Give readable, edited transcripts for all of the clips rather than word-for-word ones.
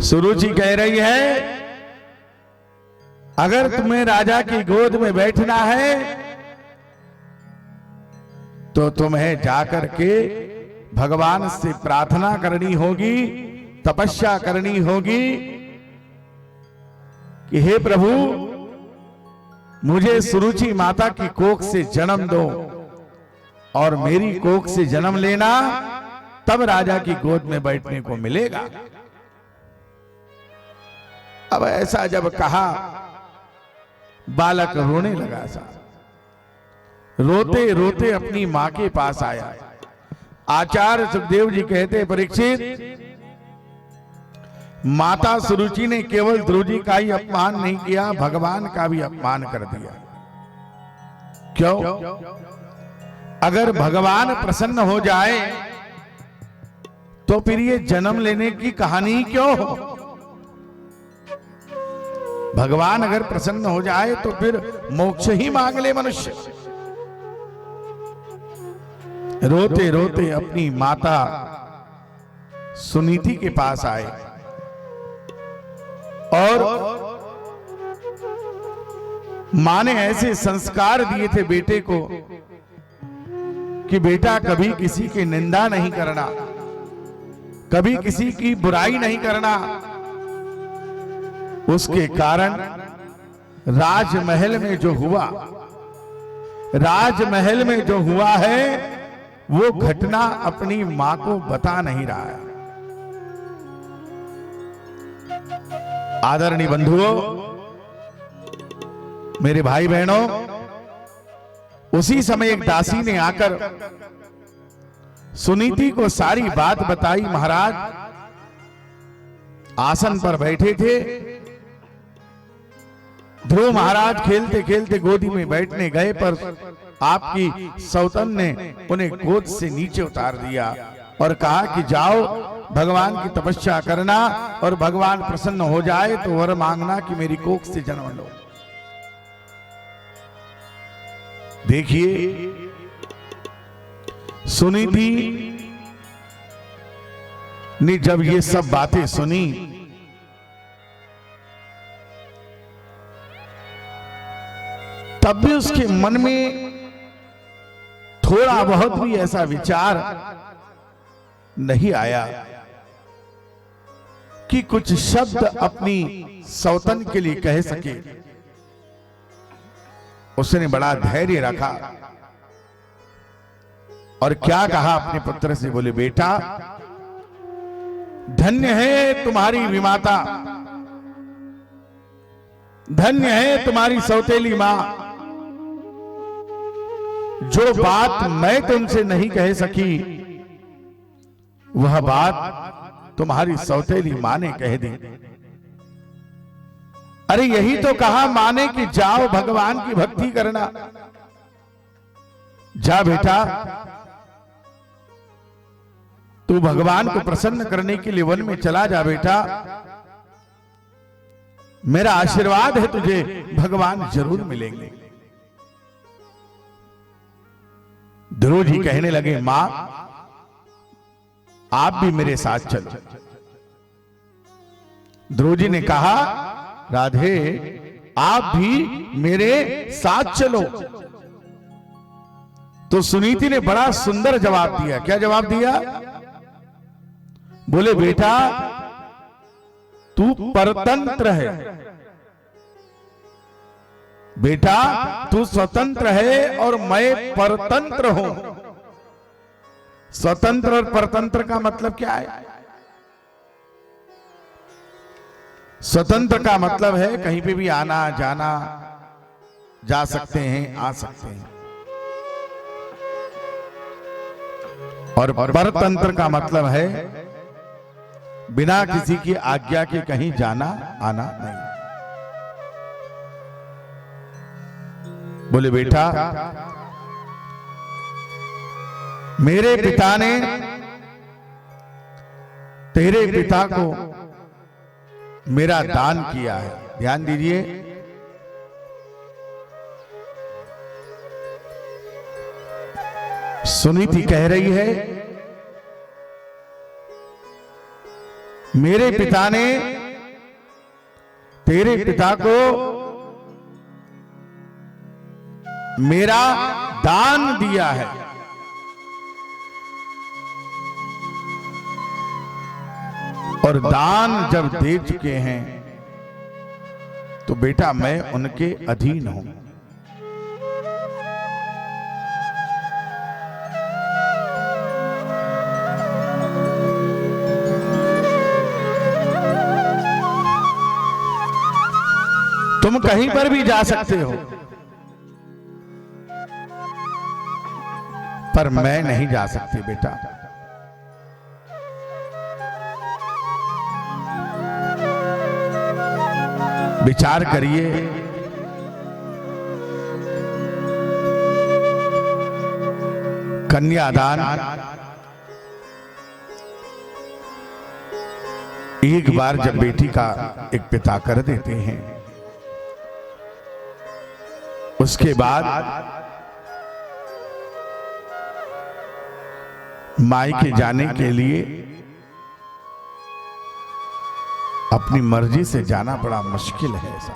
सुरुचि कह रही है, अगर तुम्हें राजा की गोद में बैठना है तो तुम्हें जाकर के भगवान से प्रार्थना करनी होगी, तपस्या करनी होगी कि हे प्रभु, मुझे सुरुचि माता की कोख से जन्म दो और मेरी कोख से जन्म लेना, तब राजा की गोद में बैठने को मिलेगा। अब ऐसा जब कहा, बालक रोने लगा सा, रोते रोते अपनी मां के पास आया। आचार्य सुखदेव जी कहते, परीक्षित, माता सुरुचि ने केवल ध्रुव जी का ही अपमान नहीं किया, भगवान का भी अपमान कर दिया। क्यों? अगर भगवान प्रसन्न हो जाए तो फिर ये जन्म लेने की कहानी क्यों हो? भगवान अगर प्रसन्न हो जाए तो फिर मोक्ष ही मांग ले मनुष्य। रोते रोते अपनी माता सुनीति के पास आए और मां ने ऐसे संस्कार दिए थे बेटे को कि बेटा कभी किसी की निंदा नहीं करना, कभी किसी की बुराई नहीं करना। उसके कारण राजमहल में जो हुआ, राजमहल में जो हुआ है वो घटना अपनी मां को बता नहीं रहा है। आदरणीय बंधुओं, मेरे भाई बहनों, उसी समय एक दासी ने आकर सुनीति को सारी बात बताई। महाराज आसन पर बैठे थे, ध्रुव महाराज खेलते खेलते गोदी में बैठने गए, पर आपकी सौतन ने उन्हें गोद से नीचे उतार दिया और कहा कि जाओ भगवान की तपस्या करना और भगवान प्रसन्न हो जाए तो वर मांगना कि मेरी कोख से जन्म लो। देखिए, सुनीति ने जब ये सब बातें सुनी तब भी उसके मन में थोड़ा बहुत भी ऐसा विचार नहीं आया कि कुछ शब्द अपनी सौतन के लिए कह सके। उसने बड़ा धैर्य रखा और क्या कहा अपने पुत्र से, बोले बेटा, धन्य है तुम्हारी विमाता, धन्य है तुम्हारी सौतेली मां। जो बात मैं तुमसे नहीं कह सकी वह बात तुम्हारी सौतेली मां ने कह दी। अरे यही तो कहा मां ने कि जाओ भगवान की भक्ति करना। जा बेटा, तू भगवान को प्रसन्न करने के लिए वन में चला जा बेटा। मेरा आशीर्वाद है तुझे भगवान जरूर मिलेंगे। ध्रुव जी कहने लगे, मां आप भी मेरे साथ चलो। ध्रुव जी ने कहा, राधे आप भी मेरे साथ चलो। तो सुनीति ने बड़ा सुंदर जवाब दिया। क्या जवाब दिया? बोले बेटा, तू परतंत्र है बेटा, तू स्वतंत्र है और मैं परतंत्र हूं। स्वतंत्र और परतंत्र का मतलब क्या है? स्वतंत्र का मतलब है कहीं पे भी आना जाना, जा सकते हैं, आ सकते हैं। और परतंत्र का मतलब है बिना किसी की आज्ञा के कहीं जाना आना नहीं। बोले बेटा, मेरे पिता ने तेरे पिता को मेरा दान किया है। ध्यान दीजिए, सुनीति कह रही है मेरे पिता ने तेरे पिता को मेरा दान दिया है। और दान जब दे चुके हैं तो बेटा मैं उनके अधीन हूं। तुम कहीं पर भी जा सकते हो, पर मैं नहीं जा सकती बेटा। विचार करिए, कन्यादान एक बार जब बेटी का एक पिता कर देते हैं, उसके बाद मायके जाने के लिए अपनी मर्जी से जाना बड़ा मुश्किल है। ऐसा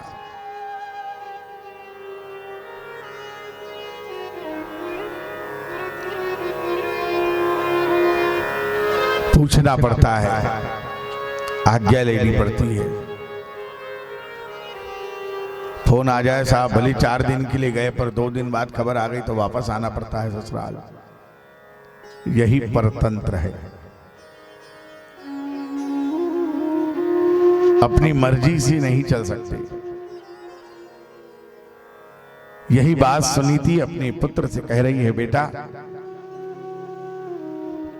पूछना पड़ता है, आज्ञा लेनी पड़ती है। फोन आ जाए साहब, भले 4 दिन के लिए गए पर 2 दिन बाद खबर आ गई तो वापस आना पड़ता है ससुराल। यही परतंत्र है, अपनी मर्जी से नहीं चल सकते। यही बात सुनीति अपने पुत्र से कह रही है, बेटा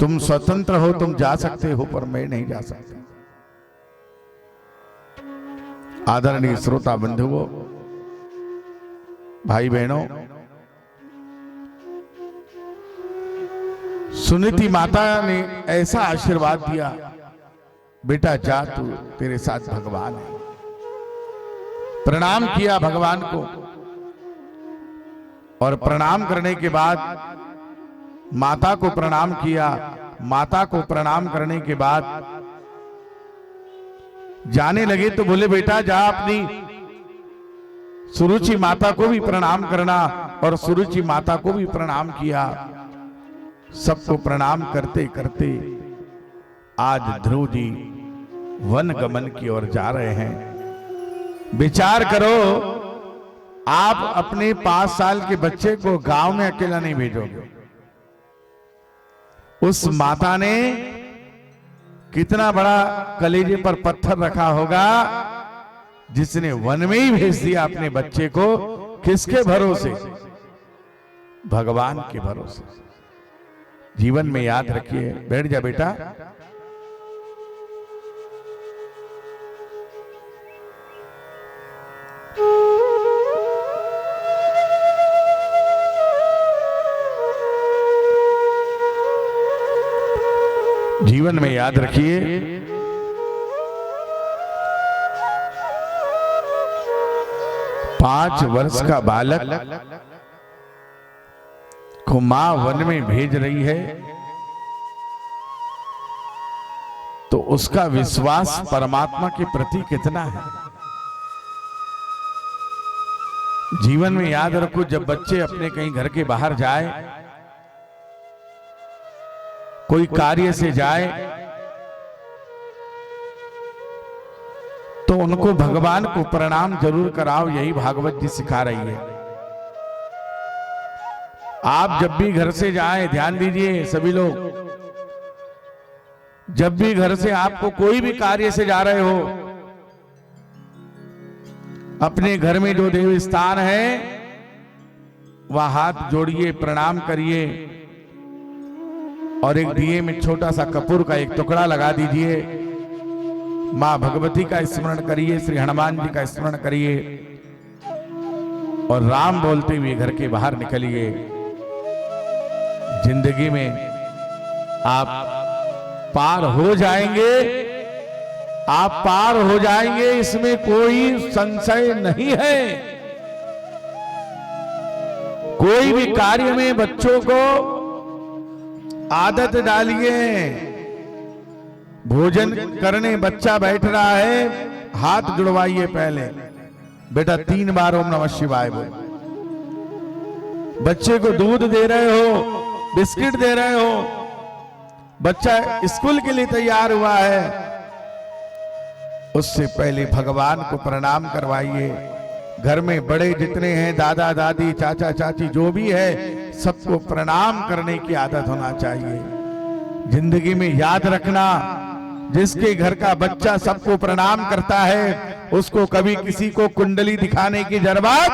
तुम स्वतंत्र हो, तुम जा सकते हो, पर मैं नहीं जा सकती। आदरणीय श्रोता बंधुओं, भाई बहनों, सुनीति माता ने ऐसा आशीर्वाद दिया, बेटा जा, तू तेरे साथ भगवान है। प्रणाम किया भगवान को, और प्रणाम करने के बाद माता को प्रणाम किया। माता को प्रणाम करने के बाद जाने लगे तो बोले, बेटा जा, अपनी सुरुचि माता को भी प्रणाम करना। और सुरुचि माता को भी प्रणाम किया। सबको प्रणाम करते करते आज ध्रुव जी वन गमन की ओर जा रहे हैं। विचार करो, आप अपने 5 साल के बच्चे को गांव में अकेला नहीं भेजोगे। उस माता ने कितना बड़ा कलेजे पर पत्थर रखा होगा, जिसने वन में ही भेज दिया अपने बच्चे को। किसके भरोसे? भगवान के भरोसे। जीवन में याद रखिए। बैठ जा बेटा। जीवन में याद रखिए, 5 वर्ष का बालक को मां वन में भेज रही है तो उसका विश्वास परमात्मा के प्रति कितना है। जीवन में याद रखो, जब बच्चे अपने कहीं घर के बाहर जाए, कोई कार्य से जाए, तो उनको भगवान को प्रणाम जरूर कराओ। यही भागवत जी सिखा रही है। आप जब भी घर से जाएं, ध्यान दीजिए सभी लोग, जब भी घर से आपको कोई भी कार्य से जा रहे हो, अपने घर में जो देव स्थान है वह हाथ जोड़िए, प्रणाम करिए, और एक दिए में छोटा सा कपूर का एक टुकड़ा लगा दीजिए। मां भगवती का स्मरण करिए, श्री हनुमान जी का स्मरण करिए, और राम बोलते हुए घर के बाहर निकलिए। जिंदगी में आप पार हो जाएंगे, आप पार हो जाएंगे, इसमें कोई संशय नहीं है। कोई भी कार्य में बच्चों को आदत डालिए, भोजन करने बच्चा बैठ रहा है, हाथ जुड़वाइए पहले, बेटा 3 बार ओम नमः शिवाय बोल। बच्चे को दूध दे रहे हो, बिस्किट दे रहे हो, बच्चा स्कूल के लिए तैयार हुआ है, उससे पहले भगवान को प्रणाम करवाइए। घर में बड़े जितने हैं, दादा दादी चाचा चाची जो भी है, सबको प्रणाम करने की आदत होना चाहिए। जिंदगी में याद रखना, जिसके घर का बच्चा सबको प्रणाम करता है, उसको कभी किसी को कुंडली दिखाने की जरूरत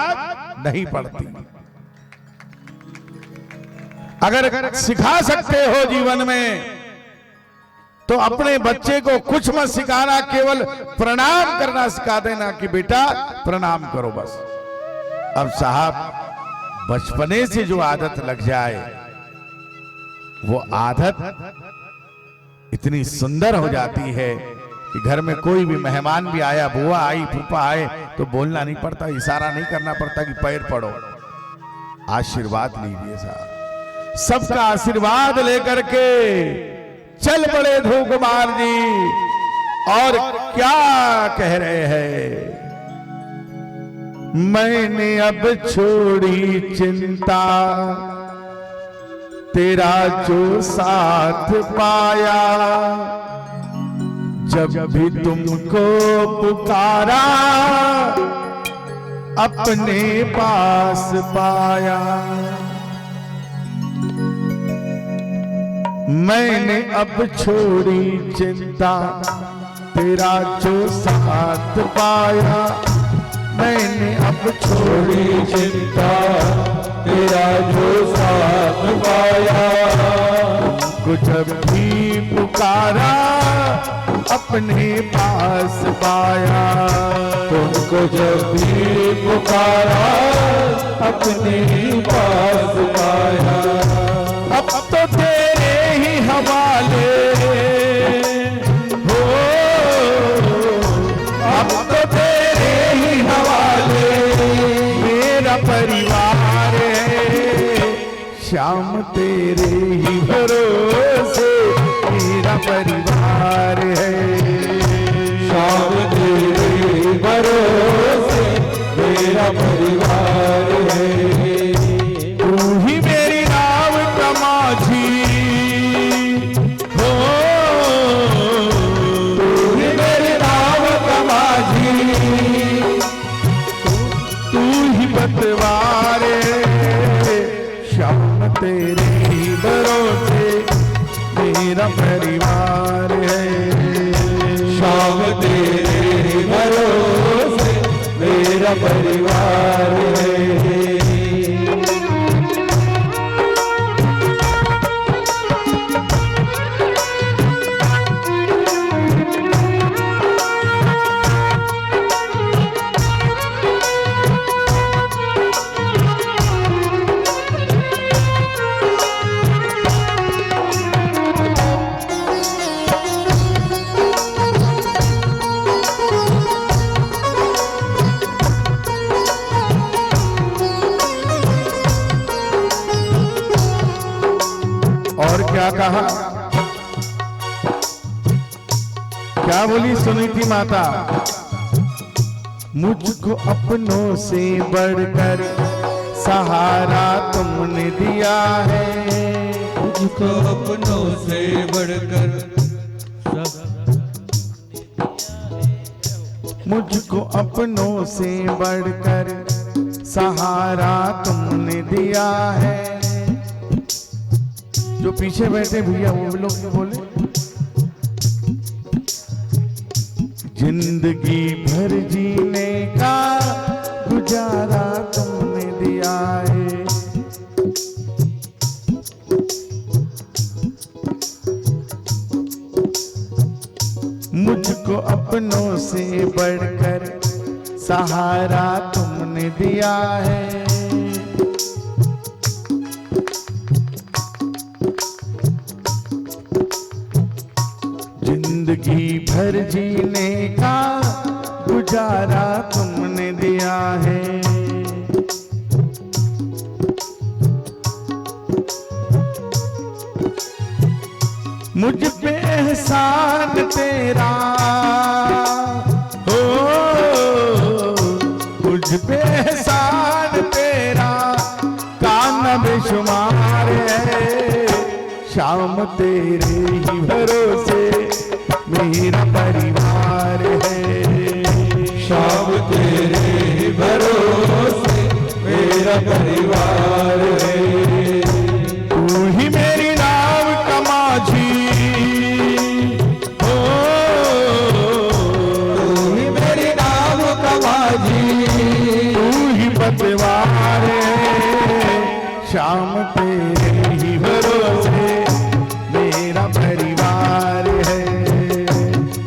नहीं पड़ती। अगर सिखा सकते हो जीवन में, तो अपने बच्चे को कुछ मत सिखाना, केवल प्रणाम करना सिखा देना कि बेटा प्रणाम करो बस। अब साहब बचपने से जो आदत लग जाए, वो आदत इतनी सुंदर हो जाती है कि घर में कोई भी मेहमान भी आया, बुआ आई, फूफा आए, तो बोलना नहीं पड़ता, इशारा नहीं करना पड़ता कि पैर पड़ो, आशीर्वाद लीजिए साहब। सबका आशीर्वाद लेकर के चल पड़े ध्रुव कुमार जी, और क्या कह रहे हैं, मैंने अब छोड़ी चिंता, तेरा जो साथ पाया, जब भी तुमको पुकारा, अपने पास पाया। मैंने अब छोड़ी चिंता, तेरा जो साथ पाया, मैंने अब छोड़ी चिंता, तेरा जो साथ पाया। तुमको जब भी पुकारा, अपने पास पाया। तुमको जब भी पुकारा, अपने पास पाया। अब तो तेरे ही हवाले हो, अब तो तेरे ही हवाले मेरा परिवार है, श्याम तेरे ही भरोसे मेरा परिवार है। श्याम तेरे ही भरोसे मेरा परिवार है। तू ही मेरी नाव का माझी हो, तू ही मेरी नाव का माझी, तू ही बतवारे, श्याम तेरे ही भरोसे मेरा परिवार है। श्याम तेरे ही भरोसे मेरा परिवार है। और क्या कहा, क्या बोली सुनीति माता, मुझको अपनों से बढ़कर सहारा तुमने दिया है। मुझको अपनों से बढ़कर, मुझको अपनों से बढ़कर सहारा तुमने दिया है। जो पीछे बैठे भैया वो लोग भी बोले, जिंदगी भर जीने का गुजारा तुमने दिया है। मुझको अपनों से बढ़कर सहारा तुमने दिया है। जिंदगी भर जीने का गुजारा तुमने दिया है। मुझ पे एहसान तेरा हो, मुझ पे एहसान तेरा कान बेशुमार है। शाम तेरे ही भरोसे मेरा परिवार है। शाम तेरे भरोसे मेरा परिवार है। तू ही मेरी नाव का माझी हो, तू ही मेरी नाव का माझी, तू ही पतवार है। शाम तेरे ही भरोसे मेरा परिवार है।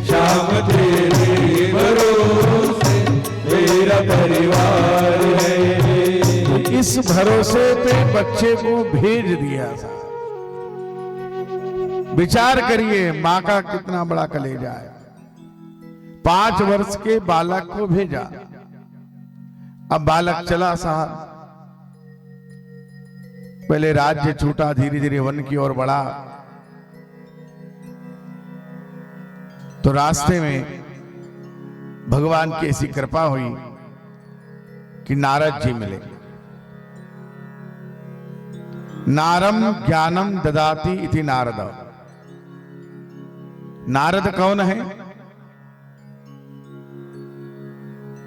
शाम तेरे भरोसे मेरा परिवार है। इस भरोसे पे बच्चे को भेज दिया था। विचार करिए मां का कितना बड़ा कलेजा है। 5 वर्ष के बालक को भेजा। अब बालक चला साहब, पहले राज्य छूटा, धीरे धीरे वन की ओर बढ़ा। तो रास्ते में भगवान की ऐसी कृपा हुई कि नारद जी मिले। नारम ज्ञानम ददाति इति नारद। नारद कौन है?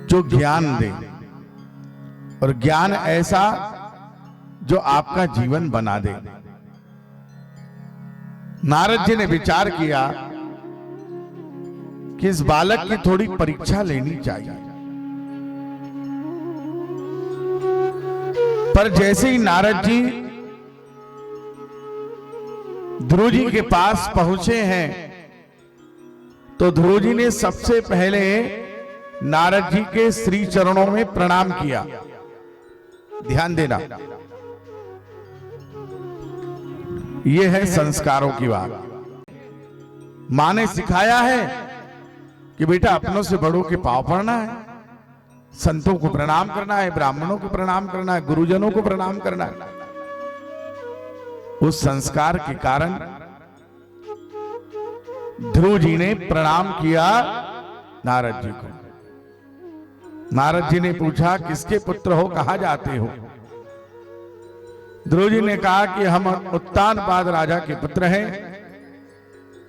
जो ज्ञान दे, और ज्ञान ऐसा जो आपका जीवन बना दे। नारद जी ने विचार किया कि इस बालक की थोड़ी परीक्षा लेनी चाहिए। पर जैसे ही नारद जी ध्रुव जी के पास पहुंचे हैं, तो ध्रुव जी ने सबसे पहले नारद जी के श्री चरणों में प्रणाम किया। ध्यान देना, यह है संस्कारों की बात। मां ने सिखाया है कि बेटा अपनों से बड़ों के पांव पड़ना है, संतों को प्रणाम करना है, ब्राह्मणों को प्रणाम करना है, गुरुजनों को प्रणाम करना है। उस संस्कार के कारण ध्रुव जी ने प्रणाम किया नारद जी को। नारद जी ने पूछा किसके पुत्र हो, कहां जाते हो? ध्रुव जी ने कहा कि हम उत्तानपाद राजा के पुत्र हैं,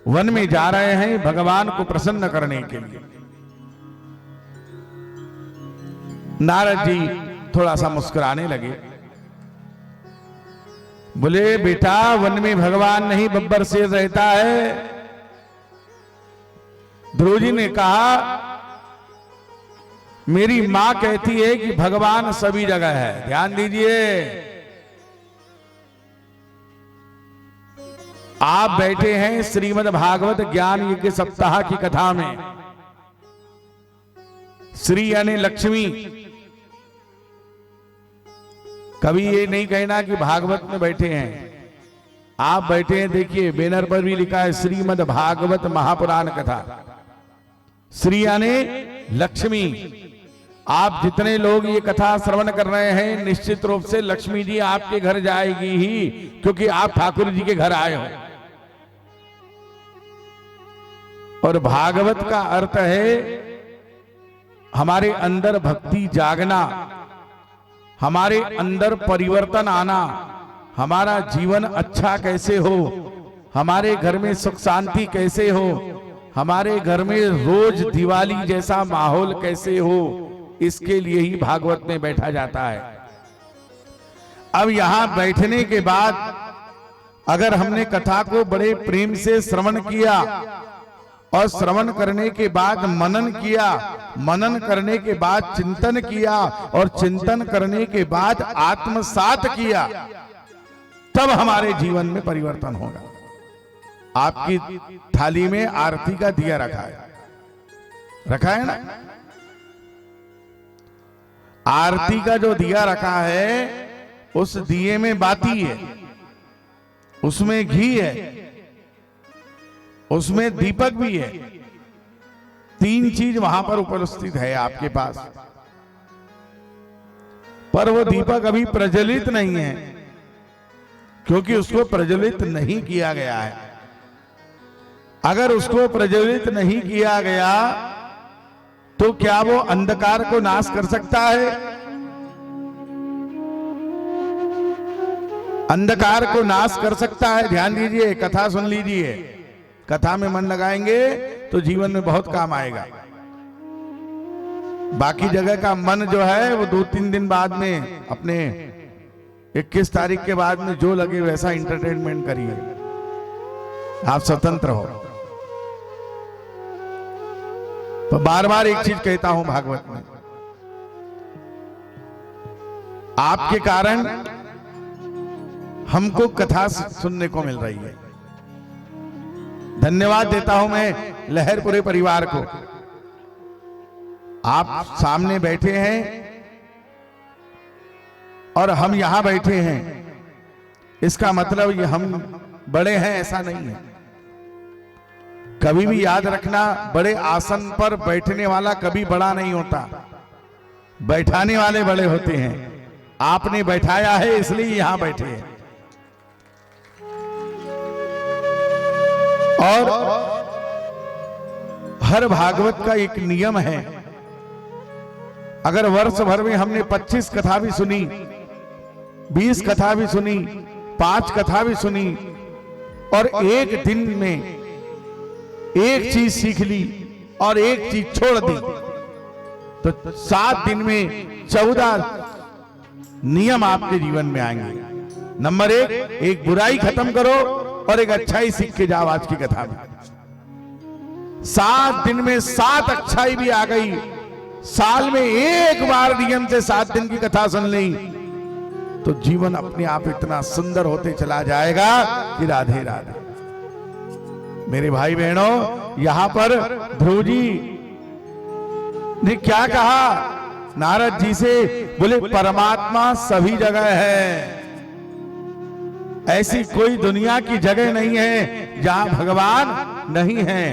वन में जा रहे हैं भगवान को प्रसन्न करने के लिए। नारद जी थोड़ा सा मुस्कुराने लगे, बोले बेटा वन में भगवान नहीं बब्बर शेर रहता है। ध्रुव जी ने कहा मेरी मां कहती है कि भगवान सभी जगह है। ध्यान दीजिए, आप बैठे हैं श्रीमद् भागवत ज्ञान यज्ञ सप्ताह की कथा में। श्री यानी लक्ष्मी। कभी ये नहीं कहना कि भागवत में बैठे हैं। आप बैठे हैं, देखिए बैनर पर भी लिखा है श्रीमद् भागवत महापुराण कथा। श्री यानी लक्ष्मी। आप जितने लोग ये कथा श्रवण कर रहे हैं, निश्चित रूप से लक्ष्मी जी आपके घर जाएगी ही, क्योंकि आप ठाकुर जी के घर आए हो। और भागवत का अर्थ है हमारे अंदर भक्ति जागना, हमारे अंदर परिवर्तन आना, हमारा जीवन अच्छा कैसे हो, हमारे घर में सुख शांति कैसे हो, हमारे घर में रोज दिवाली जैसा माहौल कैसे हो, इसके लिए ही भागवत में बैठा जाता है। अब यहां बैठने के बाद अगर हमने कथा को बड़े प्रेम से श्रवण किया और श्रवण करने के बाद मनन किया, मनन करने के बाद चिंतन किया और चिंतन करने के बाद आत्मसात किया, तब हमारे जीवन में परिवर्तन होगा। आपकी थाली में आरती का दिया रखा है ना? आरती का जो दिया रखा है उस दिए में बाती है, उसमें घी है, उसमें दीपक भी है। 3 चीज वहां पर उपस्थित है आपके पास, पर वो दीपक अभी प्रज्वलित नहीं है, क्योंकि उसको प्रज्वलित नहीं किया गया है। अगर उसको प्रज्वलित नहीं किया गया तो क्या वो अंधकार को नाश कर सकता है? अंधकार को नाश कर सकता है? ध्यान दीजिए, कथा सुन लीजिए। कथा में मन लगाएंगे तो जीवन में बहुत काम आएगा। बाकी जगह का मन जो है वो 2-3 दिन बाद में, अपने 21 तारीख के बाद में जो लगे वैसा इंटरटेनमेंट करिए, आप स्वतंत्र हो। तो बार बार एक चीज कहता हूं भागवत में, आपके कारण हमको कथा सुनने को मिल रही है। धन्यवाद देता हूं मैं लहरपुरे परिवार को। आप सामने बैठे हैं और हम यहां बैठे हैं, इसका मतलब ये हम बड़े हैं ऐसा नहीं है। कभी भी याद रखना, बड़े आसन पर बैठने वाला कभी बड़ा नहीं होता, बैठाने वाले बड़े होते हैं। आपने बैठाया है इसलिए यहां बैठे हैं। और हर भागवत का एक नियम है, अगर वर्ष भर में हमने 25 कथा भी सुनी, 20 कथा भी सुनी, 5 कथा भी सुनी और एक दिन में एक चीज सीख ली और एक चीज छोड़ दी, तो 7 दिन में 14 नियम आपके जीवन में आएंगे। नंबर 1, एक बुराई खत्म करो और एक अच्छाई सीख के जाओ। आज की कथा में 7 दिन में 7 अच्छाई भी आ गई। साल में एक बार नियम से 7 दिन की कथा सुन ली तो जीवन अपने आप इतना सुंदर होते चला जाएगा कि राधे राधे। मेरे भाई बहनों, यहां पर ध्रुव जी ने क्या कहा नारद जी से? बोले परमात्मा सभी जगह है, ऐसी कोई दुनिया की जगह नहीं है जहां भगवान नहीं है।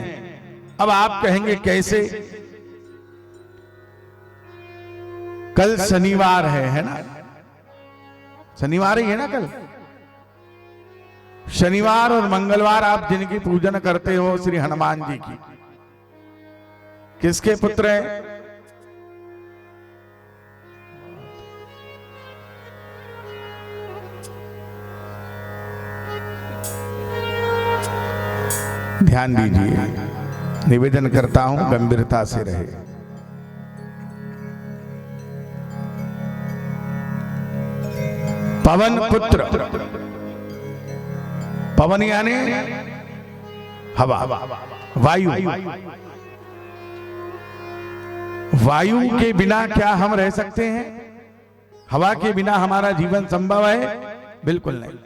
अब आप कहेंगे कैसे? कल शनिवार है ना? शनिवार ही है ना कल? शनिवार और मंगलवार आप जिनकी पूजन करते हो श्री हनुमान जी की, किसके पुत्र हैं? ध्यान दीजिए, निवेदन करता हूं गंभीरता से रहे। पवन पुत्र, पवन यानी हवा, वायु। वायु के बिना क्या हम रह सकते हैं? हवा के बिना हमारा जीवन संभव है? बिल्कुल नहीं।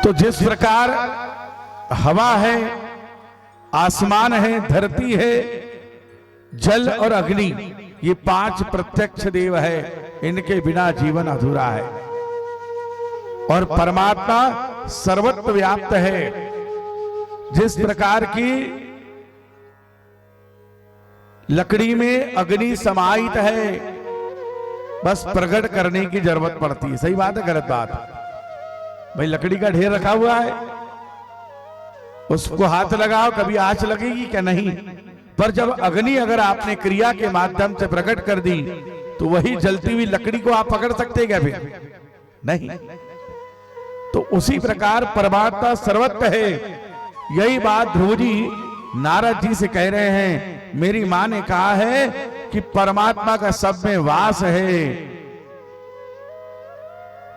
तो जिस प्रकार हवा है, आसमान है, धरती है, जल और अग्नि, ये 5 प्रत्यक्ष देव है, इनके बिना जीवन अधूरा है। और परमात्मा सर्वत्र व्याप्त है। जिस प्रकार की लकड़ी में अग्नि समाहित है, बस प्रकट करने की जरूरत पड़ती है। सही बात है गलत बात? भाई लकड़ी का ढेर रखा हुआ है, उसको हाथ लगाओ, कभी आंच लगेगी क्या? नहीं। पर जब अग्नि अगर आपने क्रिया के माध्यम से प्रकट कर दी तो वही जलती हुई लकड़ी को आप पकड़ सकते क्या? फिर नहीं। तो उसी प्रकार परमात्मा सर्वत्र है। यही बात ध्रुव जी नारद जी से कह रहे हैं। मेरी मां ने कहा है कि परमात्मा का सब में वास है,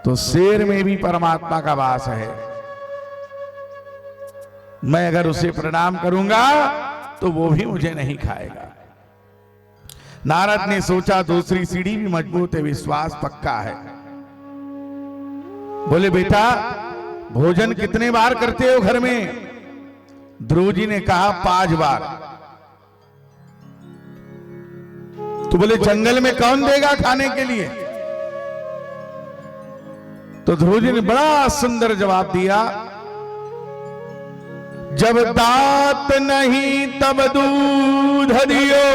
तो शेर में भी परमात्मा का वास है। मैं अगर उसे प्रणाम करूंगा तो वो भी मुझे नहीं खाएगा। नारद ने सोचा दूसरी सीढ़ी भी मजबूत है, विश्वास पक्का है। बोले बेटा भोजन कितने बार करते हो घर में? ध्रुव जी ने कहा 5 बार। तो बोले जंगल में कौन देगा खाने के लिए? तो ध्रुव जी ने बड़ा सुंदर जवाब दिया, जब दांत नहीं तब दूध दियो,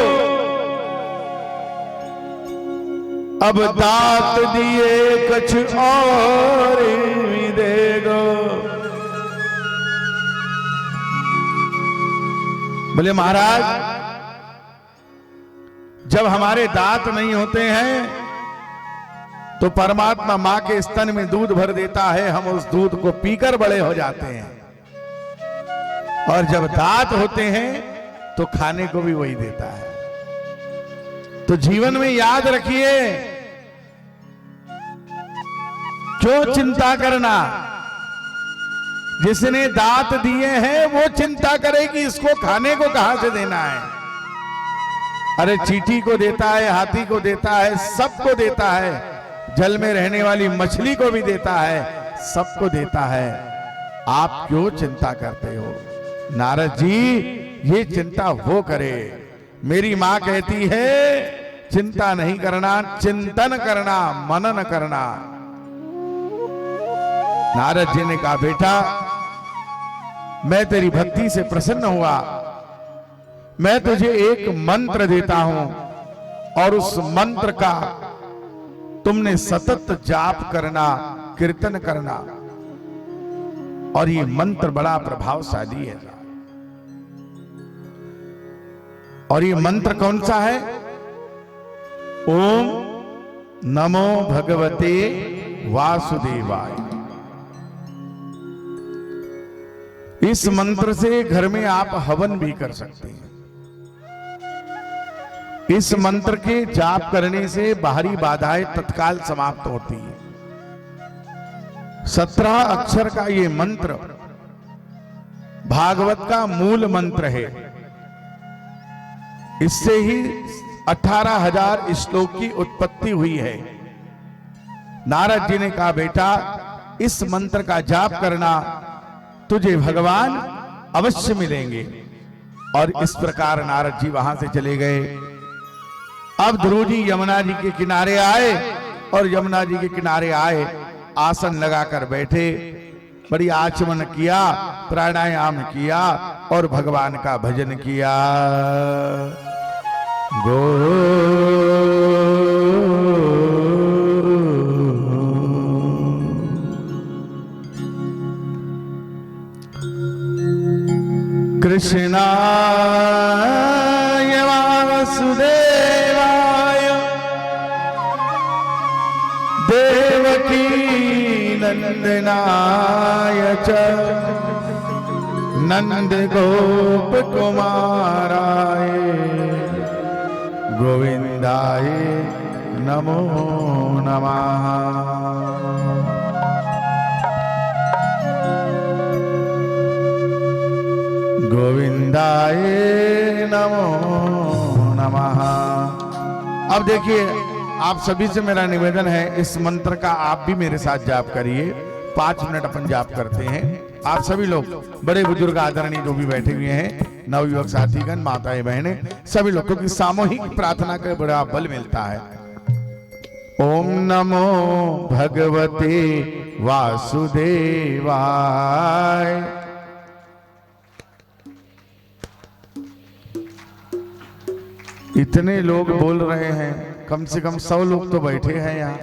अब दात दिए कछ और भी देगो। बोले महाराज, जब हमारे दांत नहीं होते हैं तो परमात्मा मां के स्तन में दूध भर देता है, हम उस दूध को पीकर बड़े हो जाते हैं, और जब दांत होते हैं तो खाने को भी वही देता है। तो जीवन में याद रखिए, क्यों चिंता करना। जिसने दांत दिए हैं वो चिंता करे कि इसको खाने को कहां से देना है। अरे चींटी को देता है, हाथी को देता है, सबको देता है, जल में रहने वाली मछली को भी देता है, सबको देता है। आप क्यों चिंता करते हो। नारद जी, ये चिंता वो करे। मेरी मां कहती है चिंता नहीं करना, चिंतन करना, मनन करना। नारद जी ने कहा, बेटा मैं तेरी भक्ति से प्रसन्न हुआ, मैं तुझे एक मंत्र देता हूं और उस मंत्र का तुमने सतत जाप करना, कीर्तन करना, और ये मंत्र बड़ा प्रभावशाली है। और ये मंत्र कौन सा है? ओम नमो भगवते वासुदेवाय। इस मंत्र से घर में आप हवन भी कर सकते हैं। इस मंत्र के जाप करने से बाहरी बाधाएं तत्काल समाप्त होती है। 17 अक्षर का ये मंत्र भागवत का मूल मंत्र है। इससे ही 18,000 श्लोक की उत्पत्ति हुई है। नारद जी ने कहा, बेटा इस मंत्र का जाप करना, तुझे भगवान अवश्य मिलेंगे। और इस प्रकार नारद जी वहां से चले गए। अब ध्रुव जी यमुना जी के किनारे आए, और यमुना जी के किनारे आए, आसन लगाकर बैठे, बड़ी आचमन किया, प्राणायाम किया और भगवान का भजन किया। गो कृष्णाय वासुदेवाय देवकी नंदनाय च नंद गोप कुमाराय गोविंदाय नमो नमः। गोविंदाय नमो नमः। अब देखिए, आप सभी से मेरा निवेदन है, इस मंत्र का आप भी मेरे साथ जाप करिए। 5 मिनट अपन जाप करते हैं। आप सभी लोग, बड़े बुजुर्ग आदरणीय जो भी बैठे हुए हैं, नवयुवक साथीगण, माताएं बहनें, सभी लोग, क्योंकि सामूहिक प्रार्थना का बड़ा बल मिलता है। ओम नमो भगवते वासुदेवाय। इतने लोग बोल रहे हैं, कम से कम 100 लोग तो बैठे हैं यहाँ।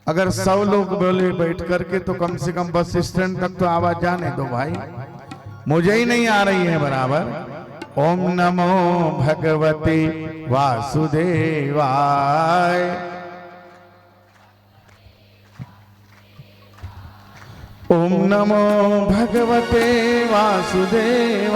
अगर 100 लोग बोले बैठ करके, तो कम से कम बस स्टैंड तक तो आवाज जाने दो भाई, मुझे ही नहीं आ रही है बराबर। ओम नमो भगवते वासुदेवाय। ओम नमो भगवते वासुदेवाय।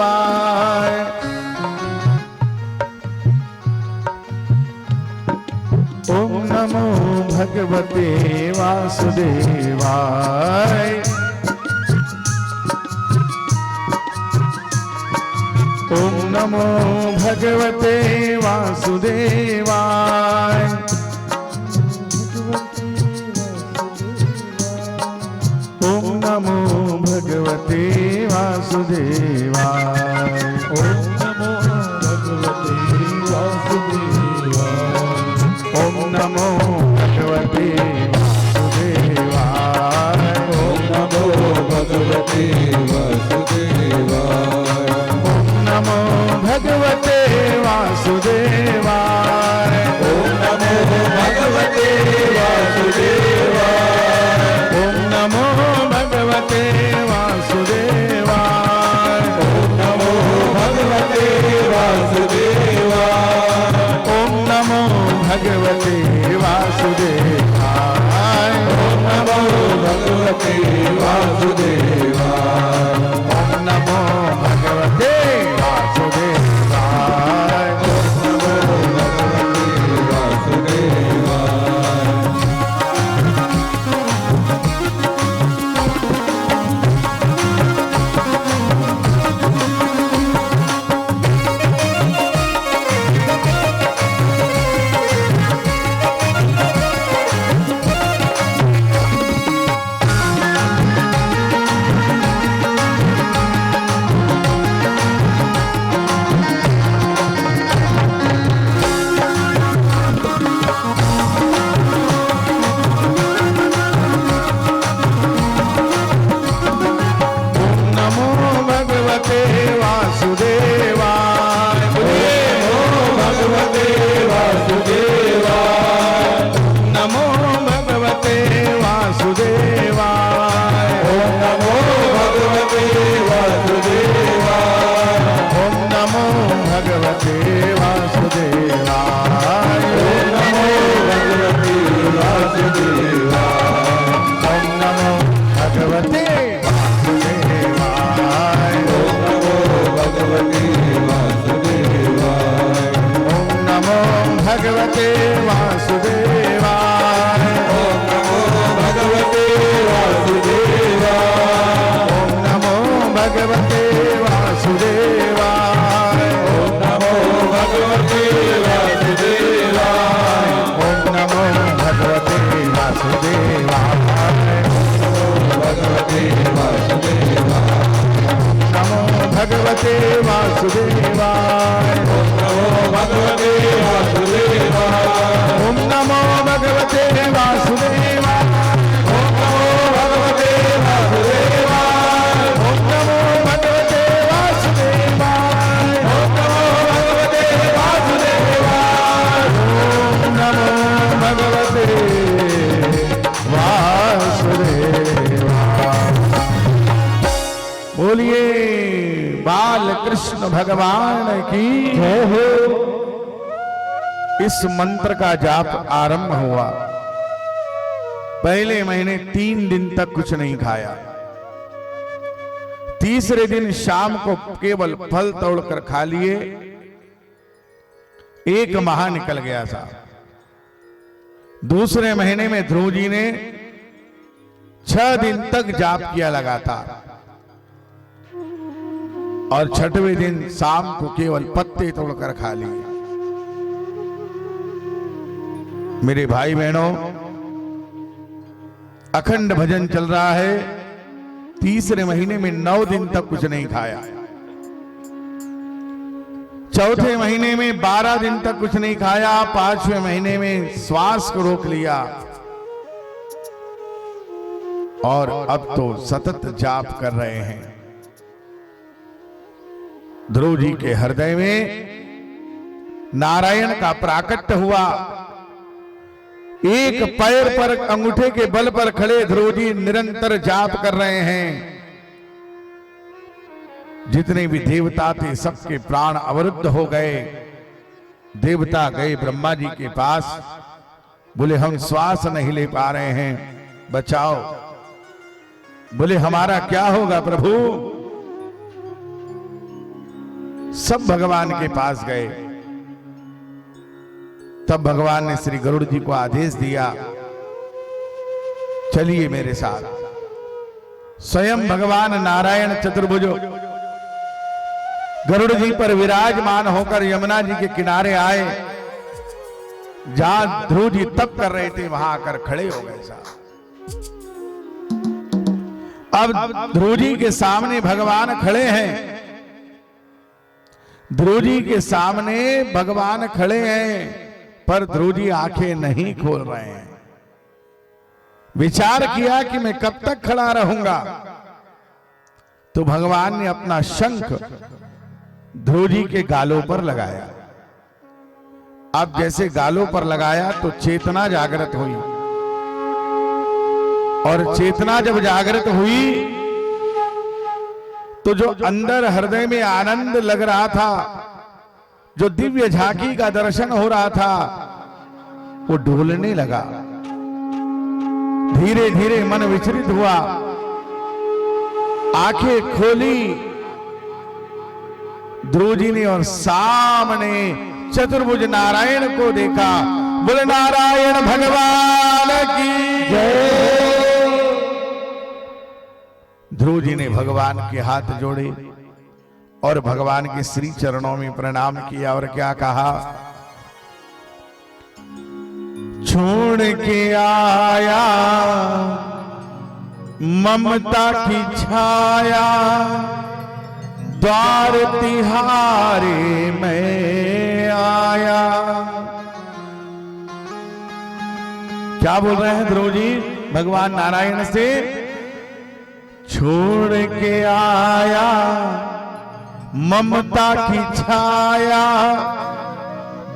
ओम नमो भगवते वासुदेवाय। ओम नमो भगवते वासुदेवाय। ओम नमो भगवते वासुदेवाय। ओम नमो भगवते वासुदेवाय। ओम नमो भगवते वासुदेवाय। ओम नमो भगवते वासुदेवाय। ओम नमो भगवते वासुदेवाय। ओम नमो भगवते वासुदेवाय। भगवते वासुदेवाय। नमो भगवते वासुदेवाय। ओम नमो भगवते वासुदेवाय। ओम नमो भगवते वासुदेवाय। ओम नमो भगवते वासुदेवाय। ओम नमो भगवते वासुदेवाय। ओम नमो भगवते वासुदेवाय। ओम नमो भगवते वासुदेवाय। ओम नमो भगवते वासुदेवाय। ओम नमो भगवते वासुदेवाय। ओम नमो भगवते वासुदेवाय। ओम नमो भगवते वासुदेवाय। भगवते वासुदेवाय। नमो भगवते वासुदेवाय। नमो भगवते वासुदेवाय। ओम नमो भगवते वासुदेवाय। ओम नमो भगवते वासुदेवाय। ओम नमो भगवते वासुदेवाय। ओम नमो भगवते वासुदेवाय। ओम नमो भगवते वासुदेवाय। बोलिए बाल कृष्ण भगवान की जय हो। इस मंत्र का जाप आरंभ हुआ। पहले महीने 3 दिन तक कुछ नहीं खाया। तीसरे दिन शाम को केवल फल तोड़कर खा लिए। 1 माह निकल गया था। दूसरे महीने में ध्रुव जी ने 6 दिन तक जाप किया लगातार, और 6वें दिन शाम को केवल पत्ते तोड़कर खा लिए। मेरे भाई बहनों, अखंड भजन चल रहा है। तीसरे महीने में 9 दिन तक कुछ नहीं खाया। चौथे महीने में 12 दिन तक कुछ नहीं खाया। 5वें महीने में श्वास को रोक लिया, और अब तो सतत जाप कर रहे हैं। ध्रुव जी के हृदय में नारायण का प्राकट्य हुआ। एक पैर पर अंगूठे के बल पर खड़े ध्रुव जी निरंतर जाप कर रहे हैं। जितने भी देवता थे सबके प्राण अवरुद्ध हो गए। देवता गए ब्रह्मा जी के पास, बोले हम श्वास नहीं ले पा रहे हैं, बचाओ। बोले हमारा क्या होगा प्रभु। सब भगवान के पास गए। तब भगवान ने श्री गरुड़ जी को आदेश दिया, चलिए मेरे साथ। स्वयं भगवान नारायण चतुर्भुज गरुड़ जी पर विराजमान होकर यमुना जी के किनारे आए। जहां ध्रुव जी तप कर रहे थे वहां आकर खड़े हो गए साहब। अब ध्रुव जी के सामने भगवान खड़े हैं। ध्रुव जी के सामने भगवान खड़े हैं, पर ध्रुव जी आंखें नहीं खोल रहे हैं। विचार किया कि मैं कब तक खड़ा रहूंगा। तो भगवान ने अपना शंख ध्रुव जी के गालों पर लगाया। अब जैसे गालों पर लगाया तो चेतना जागृत हुई, और चेतना जब जागृत हुई तो जो अंदर हृदय में आनंद लग रहा था, जो दिव्य झांकी का दर्शन हो रहा था, वो डोलने लगा। धीरे धीरे मन विचलित हुआ। आंखें खोली ध्रुव जी ने, और सामने चतुर्भुज नारायण को देखा। बोले नारायण भगवान की जय। ध्रुव जी ने भगवान के हाथ जोड़े और भगवान के श्री चरणों में प्रणाम किया, और क्या कहा, छोड़ के आया ममता की छाया, द्वार तिहारे में आया। क्या बोल रहे हैं ध्रुव जी भगवान नारायण से? छोड़ के आया ममता की छाया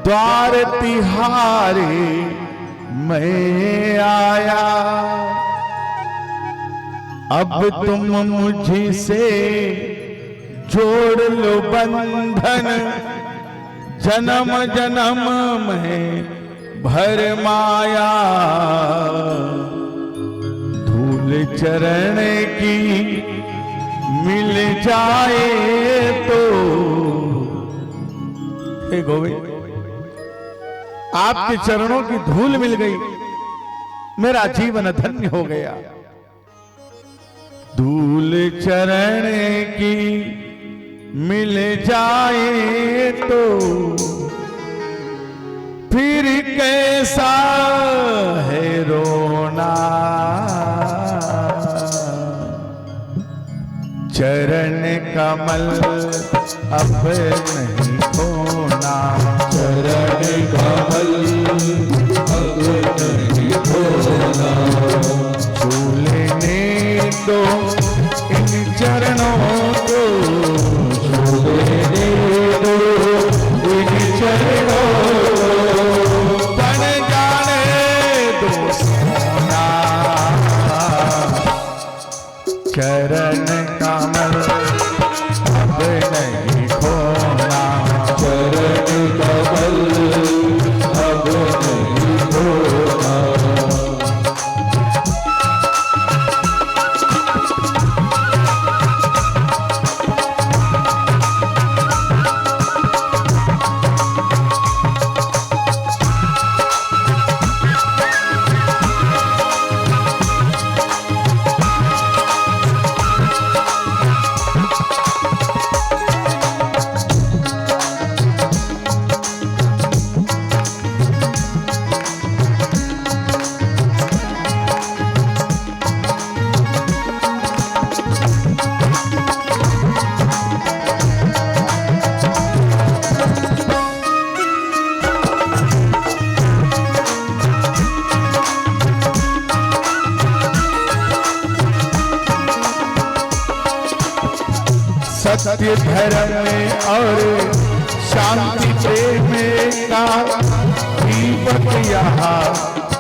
द्वार तिहारे मैं आया। अब तुम मुझसे जोड़ लो बंधन, जन्म जन्म में भर माया। धूल चरण की मिल जाए तो, हे गोविंद आपके चरणों की धूल मिल गई, मेरा जीवन धन्य हो गया। धूल चरण की मिल जाए तो फिर कैसा है रोना। चरण कमल अब नहीं खोना, चरण कमल अब नहीं खोना। छू लेने दो इन चरणों को, छू लेने दो इन चरणों को। बन जाने दो सोना। चरण कमल अब नहीं खोना, चरण कमल अब नहीं खोना। सत्य धर्म और शांति प्रेम का दीपक यहाँ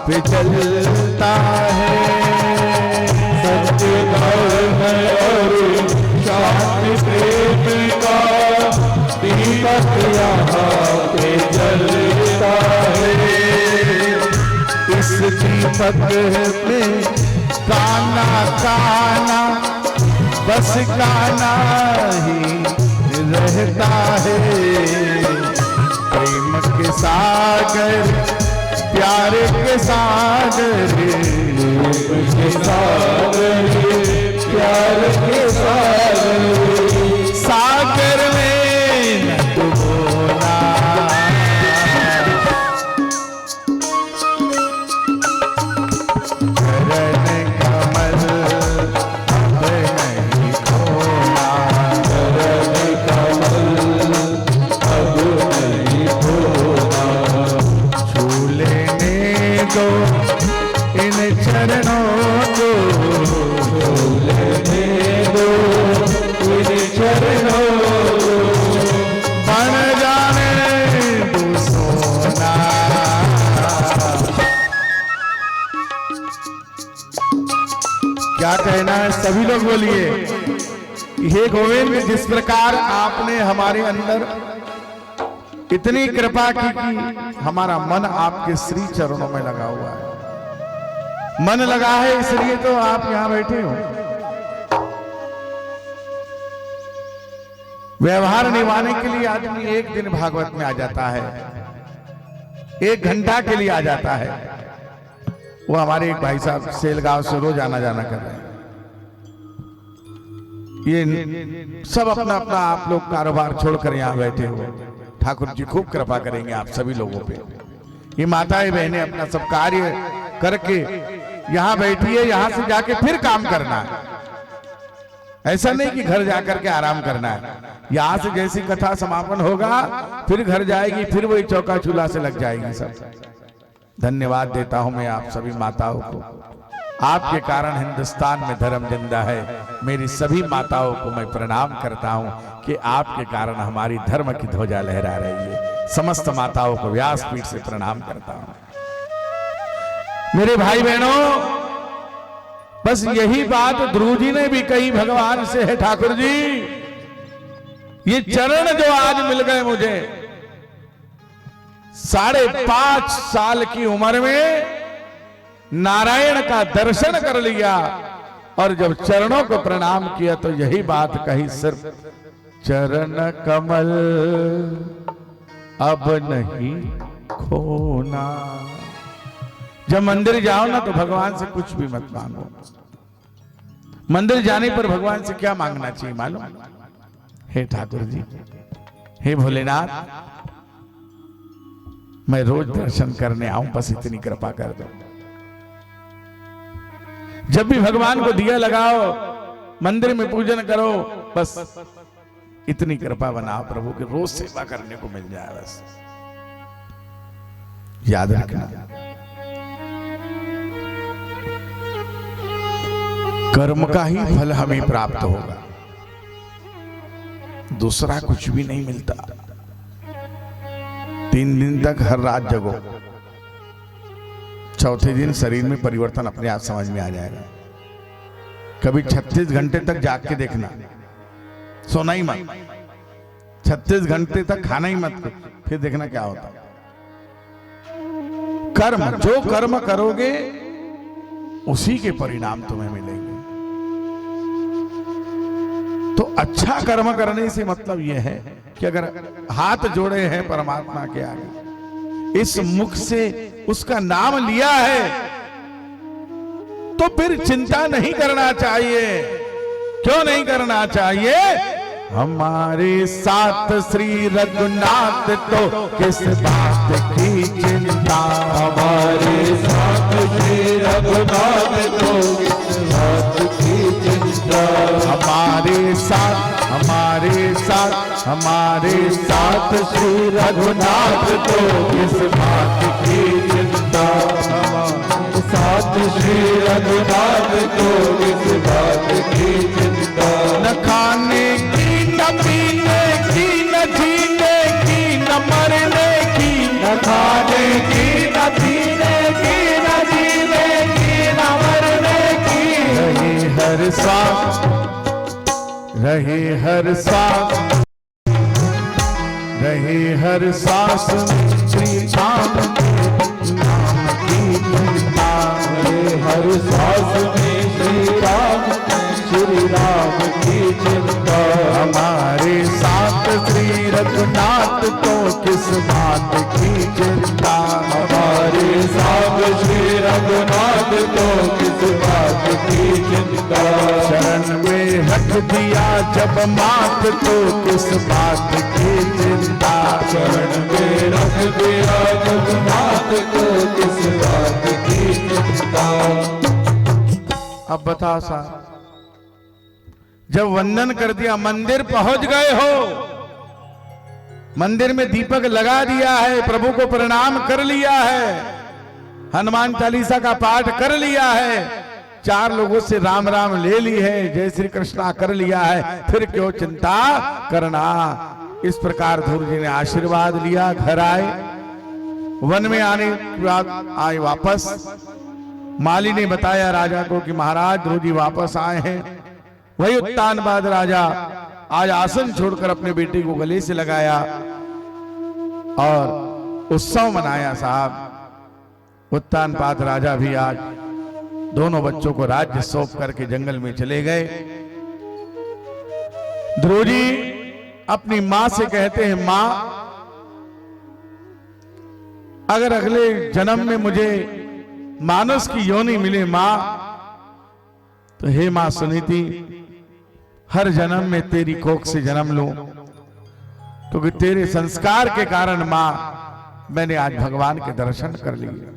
पे जलता है। सत्य धर्म और शांति प्रेम का दीपक यहाँ पे जलता है। इस दीपक में काना काना बस गाना ही रहता है। प्रेम के सागर प्यार के सागर, प्रेम के सागर प्यार के सागर, सागर में न डूबना। चरण कमल अब नहीं खोना, चरण कमल अब नहीं खोना। छू लेने दो इन चरणों को, छू लेने दो इन चरणों को। बन जाने दो सोना। क्या कहना है सभी लोग बोलिए। हे गोविंद, जिस प्रकार आपने हमारे अंदर इतनी कृपा की कि हमारा मन आपके श्री चरणों में लगा हुआ है। मन लगा है इसलिए तो आप यहां बैठे हो। व्यवहार निभाने के लिए आदमी एक दिन भागवत में आ जाता है, 1 घंटा के लिए आ जाता है। वो हमारे एक भाई साहब सेलगांव से रोज आना जाना कर रहे हैं। ये सब अपना अपना आप लोग कारोबार छोड़कर यहाँ बैठे हो। ठाकुर जी खूब कृपा करेंगे आप सभी लोगों पे। ये माताएं बहनें अपना सब कार्य करके यहाँ बैठी है, यहाँ से जाके फिर काम करना है। ऐसा नहीं कि घर जाकर के आराम करना है। यहाँ से जैसी कथा समापन होगा फिर घर जाएगी, फिर वही चौका चूल्हा से लग जाएगी सब। धन्यवाद देता हूं मैं आप सभी माताओं को। आपके कारण हिंदुस्तान में धर्म जिंदा है। मेरी सभी माताओं को मैं प्रणाम करता हूं कि आपके कारण हमारी धर्म की ध्वजा लहरा रही है। समस्त माताओं को व्यासपीठ से प्रणाम करता हूं। मेरे भाई बहनों, बस यही बात ध्रुव जी ने भी कही भगवान से है, ठाकुर जी ये चरण जो आज मिल गए मुझे, 5.5 साल की उम्र में नारायण का दर्शन कर लिया और जब चरणों को प्रणाम किया तो यही बात कही, सिर्फ चरण कमल अब नहीं खोना। जब मंदिर जाओ ना तो भगवान से कुछ भी मत मांगो। मंदिर जाने पर भगवान से क्या मांगना चाहिए मालूम? हे ठाकुर जी, हे भोलेनाथ, मैं रोज दर्शन करने आऊं, बस इतनी कृपा कर दो। जब भी भगवान को दिया लगाओ, मंदिर में पूजन करो, बस इतनी कृपा बनाओ प्रभु कि रोज सेवा करने को मिल जाए। बस याद रखना, कर्म का ही फल हमें प्राप्त होगा, दूसरा कुछ भी नहीं मिलता। 3 दिन तक हर रात जगो, चौथे दिन शरीर में परिवर्तन अपने आप समझ में आ जाएगा। कभी 36 घंटे तक जाग के देखना, सोना ही मत, 36 घंटे तक खाना ही मत, फिर देखना क्या होता। कर्म, जो कर्म करोगे उसी के परिणाम तुम्हें मिलेंगे। तो अच्छा कर्म करने से मतलब यह है कि अगर हाथ जोड़े हैं परमात्मा के आगे, इस मुख से उसका नाम लिया है, तो फिर चिंता नहीं करना चाहिए। क्यों नहीं करना चाहिए? हमारे साथ श्री रघुनाथ तो किस बात की चिंता, हमारे साथ श्री रघुनाथ तो किस बात की चिंता, हमारे साथ श्री रघुनाथ तो किस बात की चिंता, हमारे साथ श्री रघुनाथ तो किस बात की चिंता। न खाने की, न पीने की, न जीने की, न मरने की, न खाने की, न पीने की, न जीने की, न मरने की, रहे हर सांस, रहे हर सांस, रहे हर सांस श्री राम नाम की चिंता, रहे हर सांस में श्री राम की चिंता। हमारे साथ श्री रघुनाथ तो किस बात की चिंता, हमारे साथ श्री रघुनाथ तो किस बात की चिंता। शरण में रख दिया जब मात तो किस बात की चिंता, शरण में रख दिया जब मात को किस बात की चिंता। अब बता साहब, जब वंदन कर दिया, मंदिर पहुंच गए हो, मंदिर में दीपक लगा दिया है, प्रभु को प्रणाम कर लिया है, हनुमान चालीसा का पाठ कर लिया है, 4 लोगों से राम राम ले ली है, जय श्री कृष्णा कर लिया है, फिर क्यों चिंता करना। इस प्रकार ध्रुव जी ने आशीर्वाद लिया, घर आए। वन में आने के बाद आए वापस। माली ने बताया राजा को कि महाराज ध्रुव जी वापस आए हैं। वही उत्तानपाद राजा आज आसन छोड़कर अपने बेटे को गले से लगाया और उत्सव मनाया। साहब, उत्तानपाद राजा भी आज दोनों बच्चों को राज्य सौंप करके जंगल में चले गए। ध्रुव जी अपनी मां से कहते हैं, मां अगर अगले जन्म में मुझे मानस की योनि मिले मां, तो हे मां सुनीति, हर जन्म में तेरी कोख से जन्म लूं, क्योंकि तेरे संस्कार के कारण मां मैंने आज भगवान के दर्शन कर लिए।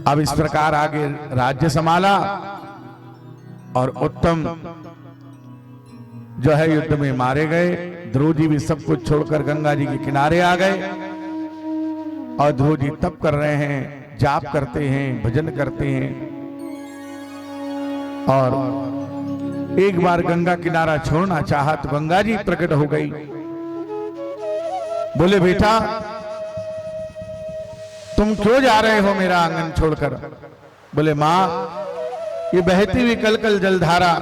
अब इस प्रकार आगे राज्य संभाला और उत्तम जो है युद्ध में मारे गए। ध्रुव जी भी सब कुछ छोड़कर गंगा जी के किनारे आ गए और ध्रुव जी तप कर रहे हैं, जाप करते हैं, भजन करते हैं। और एक बार गंगा किनारा छोड़ना चाहा तो गंगा जी प्रकट हो गई। बोले बेटा तुम क्यों जा रहे हो मेरा आंगन छोड़कर? बोले मां ये बहती हुई कल कल जलधारा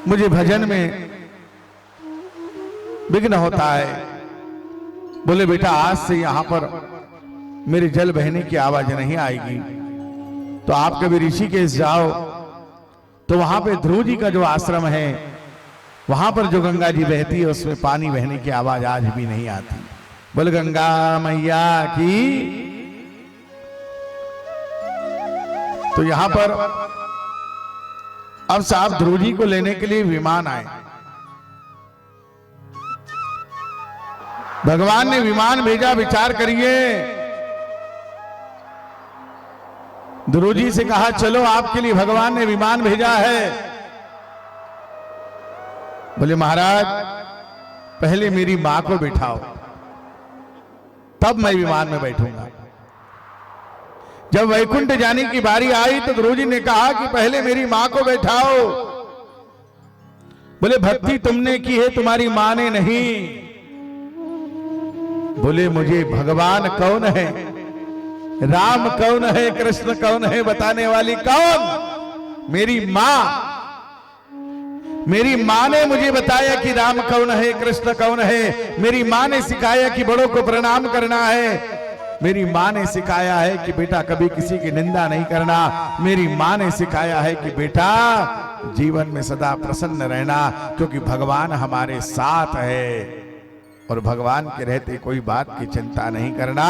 मुझे भजन में विघ्न होता है। बोले बेटा आज से यहां पर मेरे जल बहने की आवाज नहीं आएगी। तो आप कभी ऋषिकेश जाओ तो वहां पे ध्रुव जी का जो आश्रम है वहां पर जो गंगा जी बहती है उसमें पानी बहने की आवाज आज भी नहीं आती। बोले गंगा मैया की। तो यहां पर अब साहब ध्रुव जी को लेने के लिए विमान आए। भगवान ने विमान भेजा। विचार करिए, ध्रुव जी से कहा चलो आपके लिए भगवान ने विमान भेजा है। बोले महाराज पहले मेरी मां को बिठाओ तब मैं विमान में बैठूंगा। जब वैकुंठ जाने की बारी आई तो ध्रुव जी ने कहा कि पहले मेरी मां को बैठाओ। बोले भक्ति तुमने की है तुम्हारी मां ने नहीं। बोले मुझे भगवान कौन है, राम कौन है, कृष्ण कौन है बताने वाली कौन? मेरी मां। मेरी मां ने मुझे बताया कि राम कौन है, कृष्ण कौन है। मेरी मां ने सिखाया कि बड़ों को प्रणाम करना है। मेरी मां ने सिखाया है कि बेटा कभी किसी की निंदा नहीं करना। मेरी मां ने सिखाया है कि बेटा जीवन में सदा प्रसन्न रहना, क्योंकि भगवान हमारे साथ है और भगवान के रहते कोई बात की चिंता नहीं करना।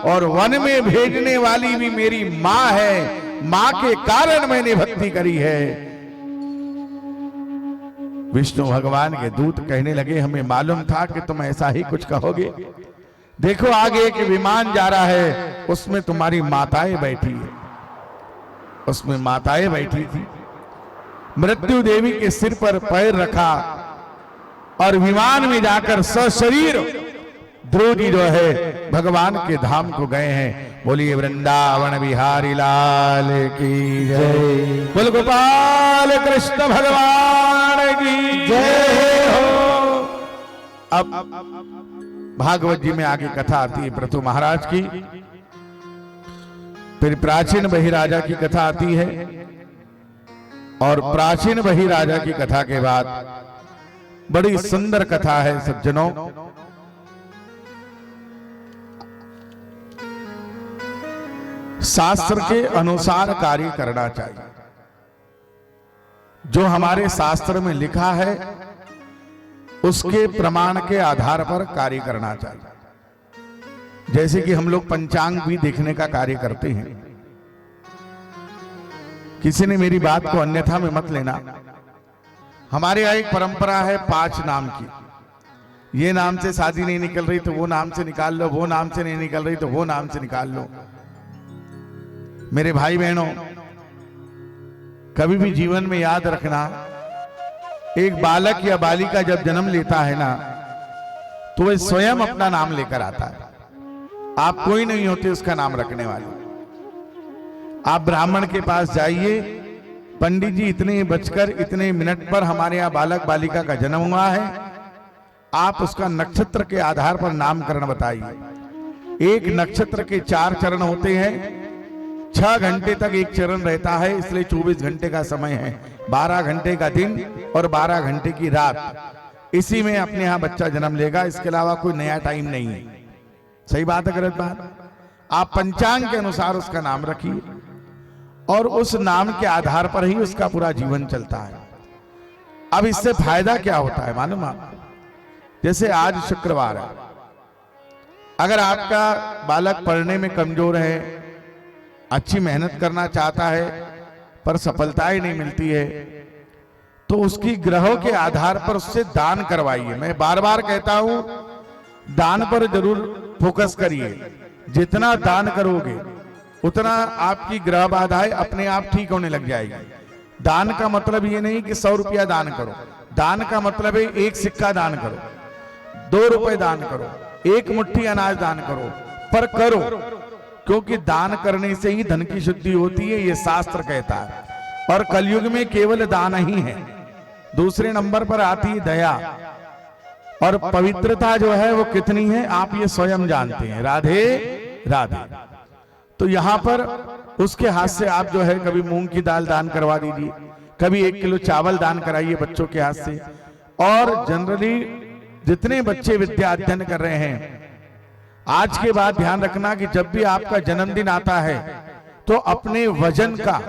और वन में भेजने वाली भी मेरी मां है, मां के कारण मैंने भक्ति करी है। विष्णु भगवान के दूत कहने लगे हमें मालूम था कि तुम ऐसा ही कुछ कहोगे। देखो आगे एक विमान जा रहा है, उसमें तुम्हारी माताएं बैठी है। उसमें माताएं बैठी थी। मृत्यु देवी के सिर पर पैर रखा और विमान में जाकर सशरीर ध्रुव जी जो है भगवान के धाम को गए हैं। बोलिए वृंदावन बिहारी लाल की जय। बोल गोपाल कृष्ण भगवान की जय हो। अब भागवत जी में आगे कथा आती है पृथु महाराज की, फिर प्राचीन बहिराजा की कथा आती है और प्राचीन बहिराजा की कथा के बाद बड़ी सुंदर कथा है सज्जनों। शास्त्र के अनुसार कार्य करना चाहिए। जो हमारे शास्त्र में लिखा है उसके प्रमाण के आधार पर कार्य करना चाहिए। जैसे कि हम लोग पंचांग भी देखने का कार्य करते हैं। किसी ने मेरी बात को अन्यथा में मत लेना। हमारे यहाँ एक परंपरा है 5 नाम की। ये नाम से शादी नहीं निकल रही तो वो नाम से निकाल लो, वो नाम से नहीं निकल रही तो वो नाम से निकाल लो। मेरे भाई बहनों, कभी भी जीवन में याद रखना, एक बालक या बालिका जब जन्म लेता है ना तो वह स्वयं अपना नाम लेकर आता है। आप कोई नहीं होते उसका नाम रखने वाले। आप ब्राह्मण के पास जाइए, पंडित जी इतने बजकर इतने मिनट पर हमारे यहाँ बालक बालिका का जन्म हुआ है, आप उसका नक्षत्र के आधार पर नामकरण बताइए। एक नक्षत्र के 4 चरण होते हैं। 6 घंटे तक एक चरण रहता है, इसलिए 24 घंटे का समय है। 12 घंटे का दिन और 12 घंटे की रात। इसी में अपने यहाँ बच्चा जन्म लेगा, इसके अलावा कोई नया टाइम नहीं है। सही बात है गलत बात? आप पंचांग के अनुसार उसका नाम रखिए और उस नाम के आधार पर ही उसका पूरा जीवन चलता है। अब इससे फायदा क्या होता है मालूम आप? जैसे आज शुक्रवार है, अगर आपका बालक पढ़ने में कमजोर है, अच्छी मेहनत करना चाहता है पर सफलताएं नहीं मिलती है, तो उसकी ग्रहों के आधार पर उससे दान करवाइए। मैं बार बार कहता हूं दान पर जरूर फोकस करिए। जितना दान करोगे उतना आपकी ग्रह बाधाएं अपने आप ठीक होने लग जाएगी। दान का मतलब ये नहीं कि 100 रुपया दान करो। दान का मतलब है 1 सिक्का दान करो, 2 रुपए दान करो, 1 मुट्ठी अनाज दान करो, पर करो, क्योंकि दान करने से ही धन की शुद्धि होती है, ये शास्त्र कहता है। और कलयुग में केवल दान ही है। दूसरे नंबर पर आती है दया, और पवित्रता जो है वो कितनी है आप ये स्वयं जानते हैं। राधे राधे। तो यहां पर उसके हाथ से आप जो है कभी मूंग की दाल दान करवा दीजिए, कभी 1 किलो चावल दान कराइए बच्चों के हाथ से। और जनरली जितने बच्चे विद्या अध्ययन कर रहे हैं, आज के बाद ध्यान रखना कि जब भी आपका जन्मदिन आता है तो अपने वजन का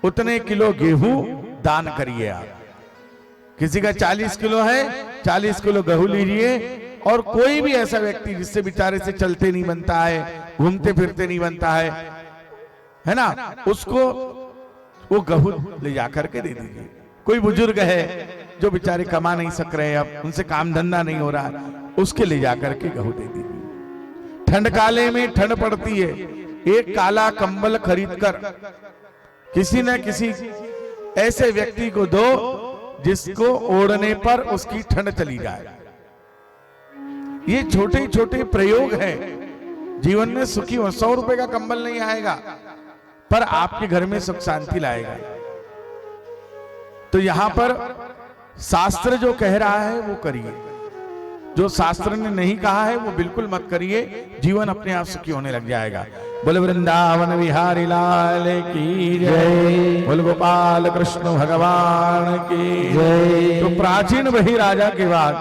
उतने किलो गेहूं दान करिए। आप किसी का 40 किलो है, 40 किलो गेहूं लीजिए। और कोई भी ऐसा व्यक्ति जिससे बेचारे से चलते नहीं बनता है, घूमते फिरते नहीं बनता है ना, उसको वो गेहूं ले जाकर के दे दीजिए। कोई बुजुर्ग है जो बेचारे कमा नहीं सक रहे, अब उनसे काम धंधा नहीं हो रहा, उसके ले जाकर के गेहूं दे दीजिए। ठंड काले में ठंड पड़ती है, एक काला कंबल खरीदकर किसी न किसी ऐसे व्यक्ति को दो जिसको ओढ़ने पर उसकी ठंड चली जाए। ये छोटे छोटे प्रयोग हैं, जीवन में सुखी हो। 100 रुपए का कंबल नहीं आएगा पर आपके घर में सुख शांति लाएगा। तो यहां पर शास्त्र जो कह रहा है वो करिए, जो शास्त्र ने नहीं कहा है वो बिल्कुल मत करिए, जीवन अपने आप सुखी होने लग जाएगा। बोल वृंदावन बिहारी लाल की जय, बोल गोपाल कृष्ण भगवान की जय। तो प्राचीन वही राजा के बाद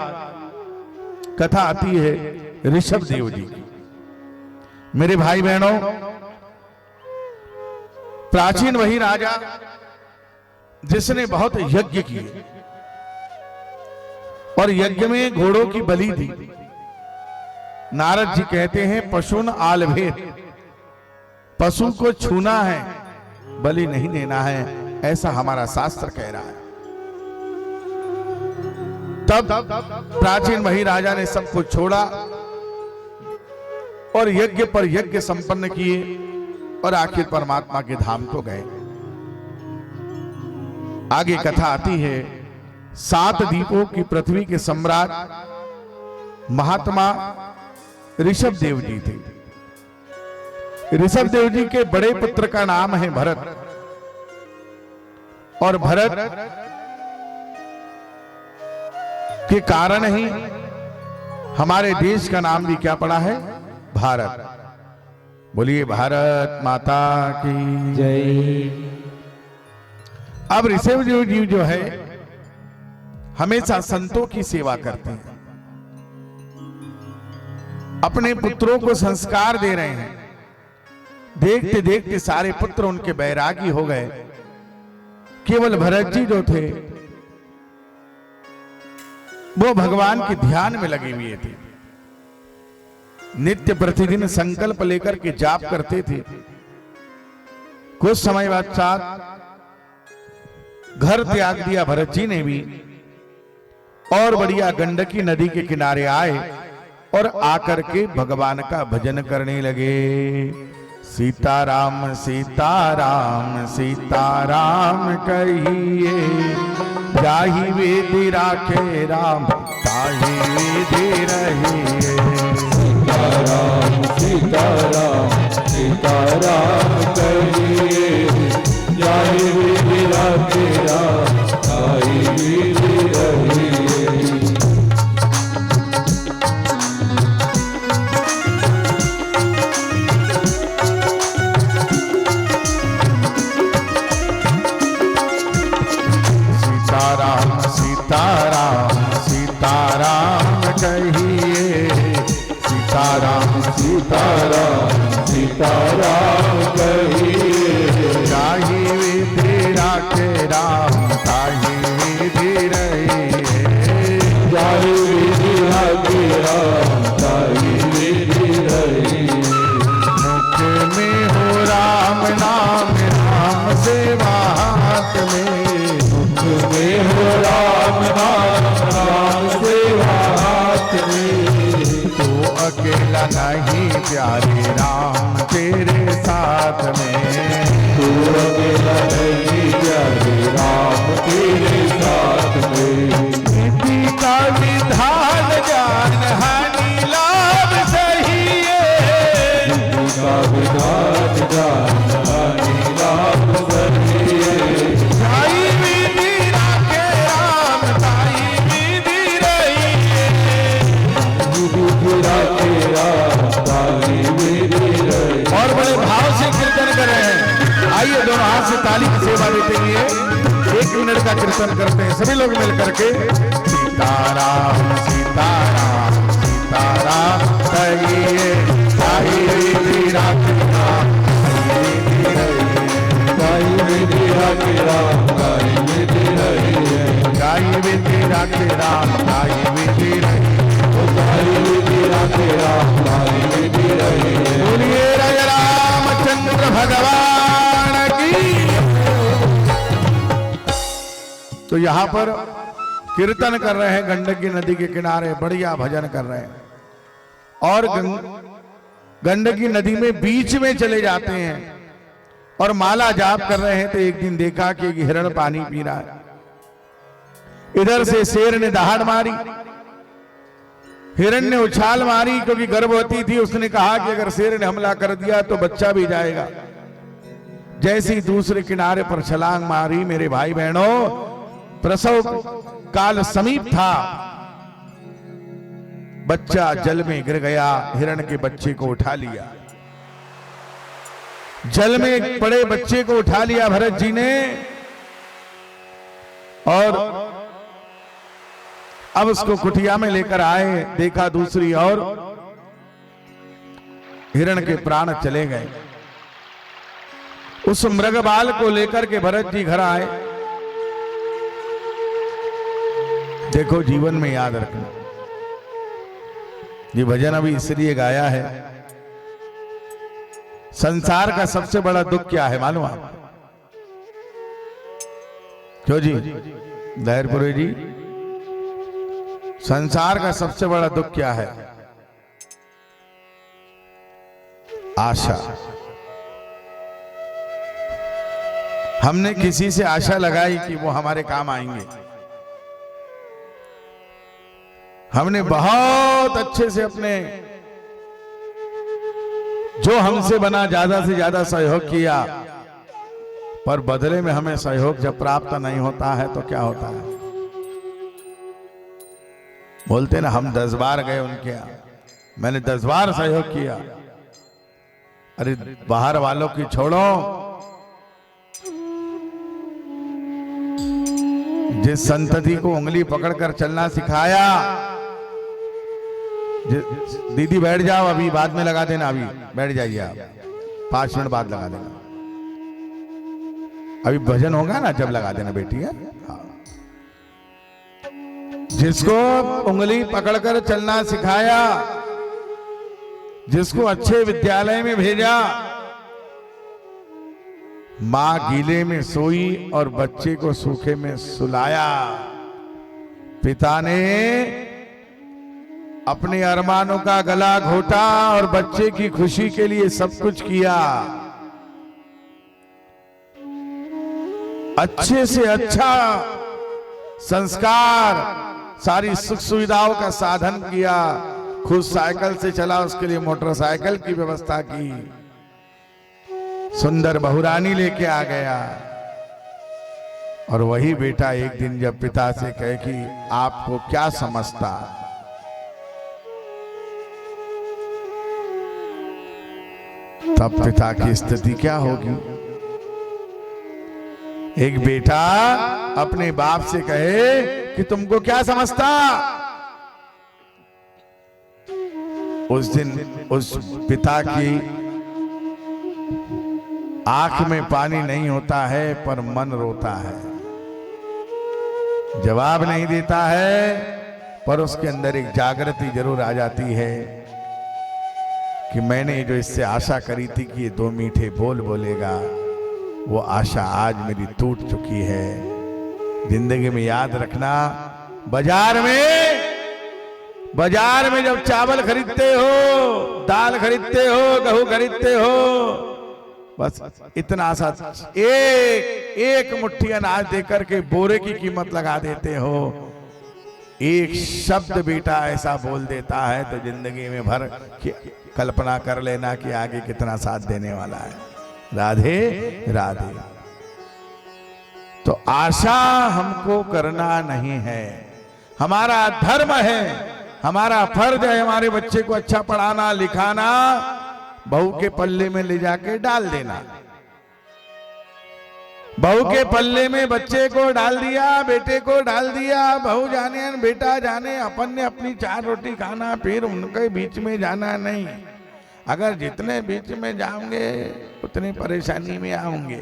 कथा आती है ऋषभ देव जी की। मेरे भाई बहनों, प्राचीन वही राजा जिसने बहुत यज्ञ किए और यज्ञ में घोड़ों की बलि दी। नारद जी कहते हैं पशुन आलभेद, पशु को छूना है, बलि नहीं देना है, ऐसा हमारा शास्त्र कह रहा है। तब प्राचीन वही राजा ने सब कुछ छोड़ा और यज्ञ पर यज्ञ संपन्न किए और आखिर परमात्मा के धाम को गए। आगे कथा आती है 7 द्वीपों की पृथ्वी के सम्राट महात्मा ऋषभ देव जी थे। ऋषभ देव जी के बड़े पुत्र का नाम है भरत, और भरत के कारण ही हमारे देश का नाम भी क्या पड़ा है, भारत। बोलिए भारत माता की जय। अब ऋषभ देव जी जो है हमेशा संतों की सेवा करते हैं, अपने पुत्रों को संस्कार दे रहे हैं। देखते देखते सारे पुत्र उनके बैरागी हो गए, केवल भरत जी जो थे वो भगवान के ध्यान में लगे हुए थे। नित्य प्रतिदिन संकल्प लेकर के जाप करते थे। कुछ समय बाद घर त्याग दिया भरत जी ने भी, और बढ़िया गंडकी नदी के किनारे आए और आकर के भगवान का भजन करने लगे। सीताराम सीताराम सीताराम कहिए, जाहि वेद राखे राम ताहि वेद रहिए। सीताराम सीताराम सीताराम कहिए, जाहि वेद राखे राम ताहि वेद रहिए। सीताराम सीताराम सीताराम कहिए, सीताराम सीताराम सीताराम कहिए, जाहि विधि राखे राम ताहि विधि रहिए। जाहि विधि राखे राम ताहि विधि रहिए। मुख में हो राम नाम, राम सेवा हाथ में। मुख में हो राम नाम, राम सेवा हाथ में। तू अकेला नहीं प्यारे राम तेरे साथ में। तू अकेला नहीं प्यारे राम तेरे साथ में। नीति का विधान जान हानि लाभ सही है। नीति का विधान जान हानि लाभ सही है। सेवा देते हुए 1 मिनट का कीर्तन करते हैं सभी लोग मिलकर के। सीताराम सीताराम सीताराम कहिए गाई विधि राखी राम गाई विधि राखी राम गाई विधि रही गाई विधि राखी राम गाई विधि रही गाई विधि राखी राम गाई विधि रही। बोलिए राजा रामचंद्र भगवान की। तो यहाँ पर कीर्तन कर रहे हैं गंडकी नदी के किनारे, बढ़िया भजन कर रहे हैं और गंडकी नदी में बीच में चले जाते हैं और माला जाप कर रहे हैं। तो एक दिन देखा कि एक हिरण पानी पी रहा है। इधर से शेर ने दहाड़ मारी, हिरण ने उछाल मारी क्योंकि गर्भवती थी। उसने कहा कि अगर शेर ने हमला कर दिया तो बच्चा भी जाएगा। जैसे ही दूसरे किनारे पर छलांग मारी, मेरे भाई बहनों, प्रसव काल समीप था, बच्चा जल में गिर गया। हिरण के बच्चे को उठा लिया, जल में पड़े बच्चे को उठा लिया भरत जी ने। और अब उसको कुटिया में लेकर आए, देखा दूसरी ओर हिरण के प्राण चले गए। उस मृगबाल को लेकर के भरत जी घर आए। देखो, जीवन में याद रखना, ये भजन अभी इसलिए गाया है, संसार का सबसे बड़ा दुख क्या है मालूम आप? क्यों जी लहरपुरी जी, संसार का सबसे बड़ा दुख क्या है? आशा। हमने किसी से आशा लगाई कि वो हमारे काम आएंगे, हमने बहुत अच्छे से अपने जो हमसे बना ज्यादा से ज्यादा सहयोग किया, पर बदले में हमें सहयोग जब प्राप्त नहीं होता है तो क्या होता है? बोलते ना, हम 10 बार गए उनके यहाँ, मैंने 10 बार सहयोग किया। अरे बाहर वालों की छोड़ो, जिस संतति को उंगली पकड़कर चलना सिखाया, दीदी बैठ जाओ, अभी बाद में लगा देना, अभी बैठ जाइए आप, 5 मिनट बाद लगा देना, अभी भजन होगा ना जब लगा देना बेटी है। हाँ। जिसको उंगली पकड़कर चलना सिखाया, जिसको अच्छे विद्यालय में भेजा, मां गीले में सोई और बच्चे को सूखे में सुलाया, पिता ने अपने अरमानों का गला घोटा और बच्चे की खुशी के लिए सब कुछ किया, अच्छे से अच्छा संस्कार, सारी सुख सुविधाओं का साधन किया, खुद साइकिल से चला, उसके लिए मोटरसाइकिल की व्यवस्था की, सुंदर बहुरानी लेके आ गया। और वही बेटा एक दिन जब पिता से कहे कि आपको क्या समझता, तब पिता की स्थिति क्या होगी? एक बेटा अपने बाप से कहे कि तुमको क्या समझता, उस दिन उस पिता की आंख में पानी नहीं होता है पर मन रोता है, जवाब नहीं देता है, पर उसके अंदर एक जागृति जरूर आ जाती है कि मैंने जो इससे आशा करी थी कि ये 2 मीठे बोल बोलेगा, वो आशा आज मेरी टूट चुकी है। जिंदगी में याद रखना, बाजार में जब चावल खरीदते हो, दाल खरीदते हो, गेहूं खरीदते हो, बस इतना सा एक मुट्ठी अनाज देकर के बोरे की कीमत लगा देते हो। एक शब्द बेटा ऐसा बोल देता है तो जिंदगी में भर कल्पना कर लेना कि आगे कितना साथ देने वाला है। राधे राधे। तो आशा हमको करना नहीं है, हमारा धर्म है, हमारा फर्ज है हमारे बच्चे को अच्छा पढ़ाना लिखाना, बहू के पल्ले में ले जाके डाल देना। बहू के पल्ले में बच्चे को डाल दिया, बेटे को डाल दिया, बहू जाने बेटा जाने, अपन ने अपनी 4 रोटी खाना, फिर उनके बीच में जाना नहीं। अगर जितने बीच में जाओगे उतनी परेशानी में आओगे।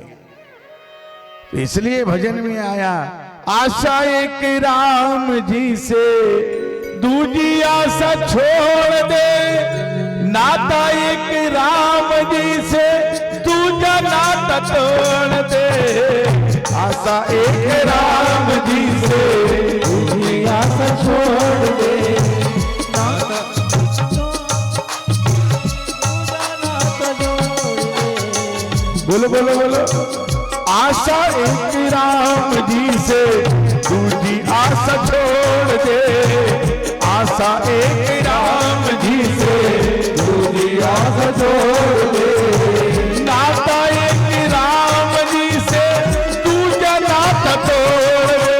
तो इसलिए भजन में आया, आशा एक राम जी से दूजी आशा छोड़ दे, नाता एक राम जी से दूजा नाता तोड़ दे। आशा एक राम जी से दूजी आशा छोड़ दे, नाता बोलो बोलो बोलो। आशा एक राम जी से दूजी आशा छोड़ दे, आशा एक राम जी से दूजी आशा छोड़ दे, नाता एक राम जी से दूजा नाता तोड़ दे,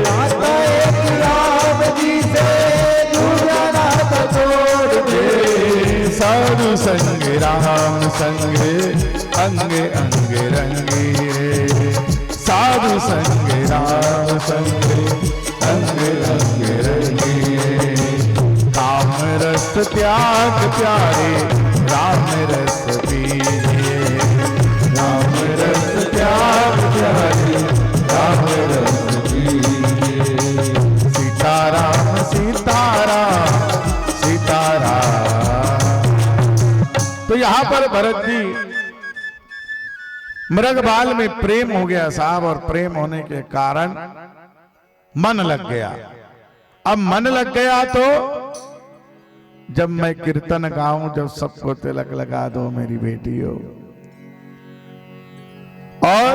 नाता एक राम जी से दूजा नाता तोड़ दे। साधु संग राम संग अंग अंग रंगे, साधु संग राम संग अंग अंग रंगे। काम रस त्याग प्यारे राम रस पीजिए, राम रस त्याग प्यारे राम रस पीजिए। सीताराम सीताराम सीताराम। तो यहाँ पर भरत जी मृगबाल में प्रेम हो गया साहब, और प्रेम होने के कारण मन लग गया। अब मन लग गया तो जब मैं कीर्तन गाऊं, जब सबको तिलक लगा दो मेरी बेटी हो। और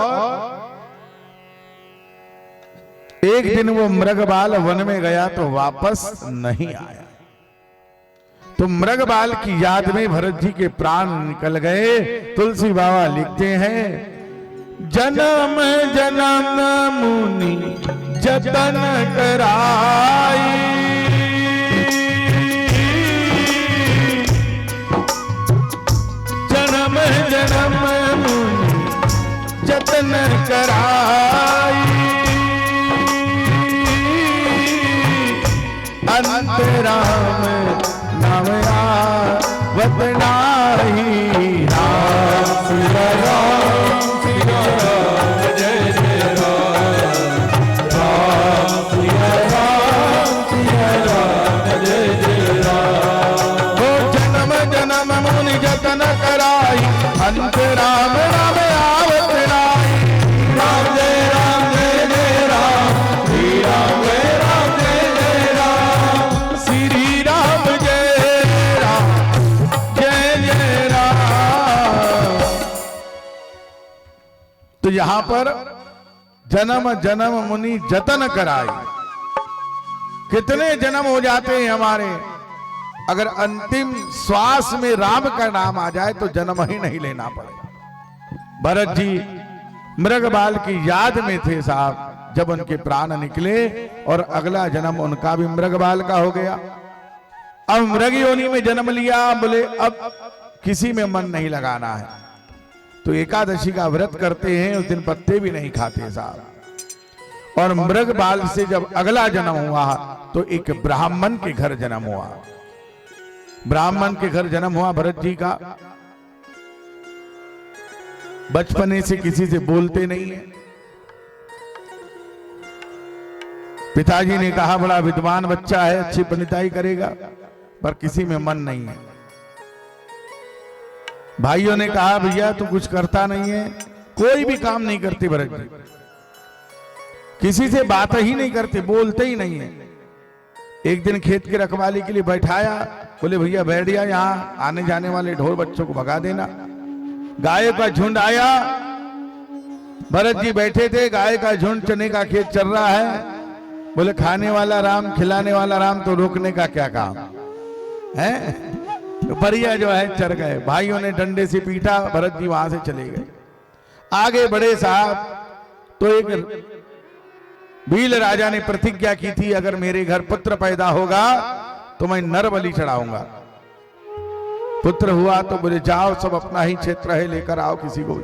एक दिन वो मृगबाल वन में गया तो वापस नहीं आया। तो मृगबाल की याद में भरत जी के प्राण निकल गए। तुलसी बाबा लिखते हैं, जन्म जन्म मुनि जतन कराई, जन्म जन्म मुनि जतन कराई, अंतराम नाम आवत नाही। राम सिया राम सिया राम जय जय राम, राम सिया राम जय जय राम। वो जन्म जन्म मुनि जतन कराई, अंतराम नाम आवत नाही। राम जय राम जय जय राम, श्री राम जय राम जय जय राम, श्री राम जय राम जय जय राम। तो यहां पर जन्म जन्म मुनि जतन कराई। कितने जन्म हो जाते हैं हमारे, अगर अंतिम श्वास में राम का नाम आ जाए तो जन्म ही नहीं लेना पड़े। भरत जी मृगबाल की याद में थे साहब, जब उनके प्राण निकले और अगला जन्म उनका भी मृगबाल का हो गया। अब मृग योनि में जन्म लिया, बोले अब किसी में मन नहीं लगाना है, तो एकादशी का व्रत करते हैं, उस दिन पत्ते भी नहीं खाते साहब। और मृगबाल से जब अगला जन्म हुआ तो एक ब्राह्मण के घर जन्म हुआ। ब्राह्मण के घर जन्म हुआ भरत जी का। बचपने से किसी से बोलते नहीं है। पिताजी ने कहा बड़ा विद्वान बच्चा है, अच्छी पंडिताई करेगा, पर किसी में मन नहीं है। भाइयों ने कहा भैया तू कुछ करता नहीं है, कोई भी काम नहीं करते भरत जी, किसी से बात ही नहीं करते, बोलते ही नहीं है। एक दिन खेत की रखवाली के लिए बैठाया, बोले भैया बैठ जा, यहाँ आने जाने वाले ढोर बच्चों को भगा देना। गाय का झुंड आया, भरत जी बैठे थे, गाय का झुंड चने का खेत चल रहा है। बोले खाने वाला राम खिलाने वाला राम, तो रोकने का क्या काम है। तो बढ़िया जो है चढ़ गए। भाइयों ने डंडे से पीटा, भरत जी वहां से चले गए। आगे बढ़े साहब तो एक भील राजा ने प्रतिज्ञा की थी, अगर मेरे घर पुत्र पैदा होगा तो मैं नर बलि चढ़ाऊंगा। पुत्र हुआ तो बोले जाओ सब अपना ही क्षेत्र है लेकर आओ किसी को भी।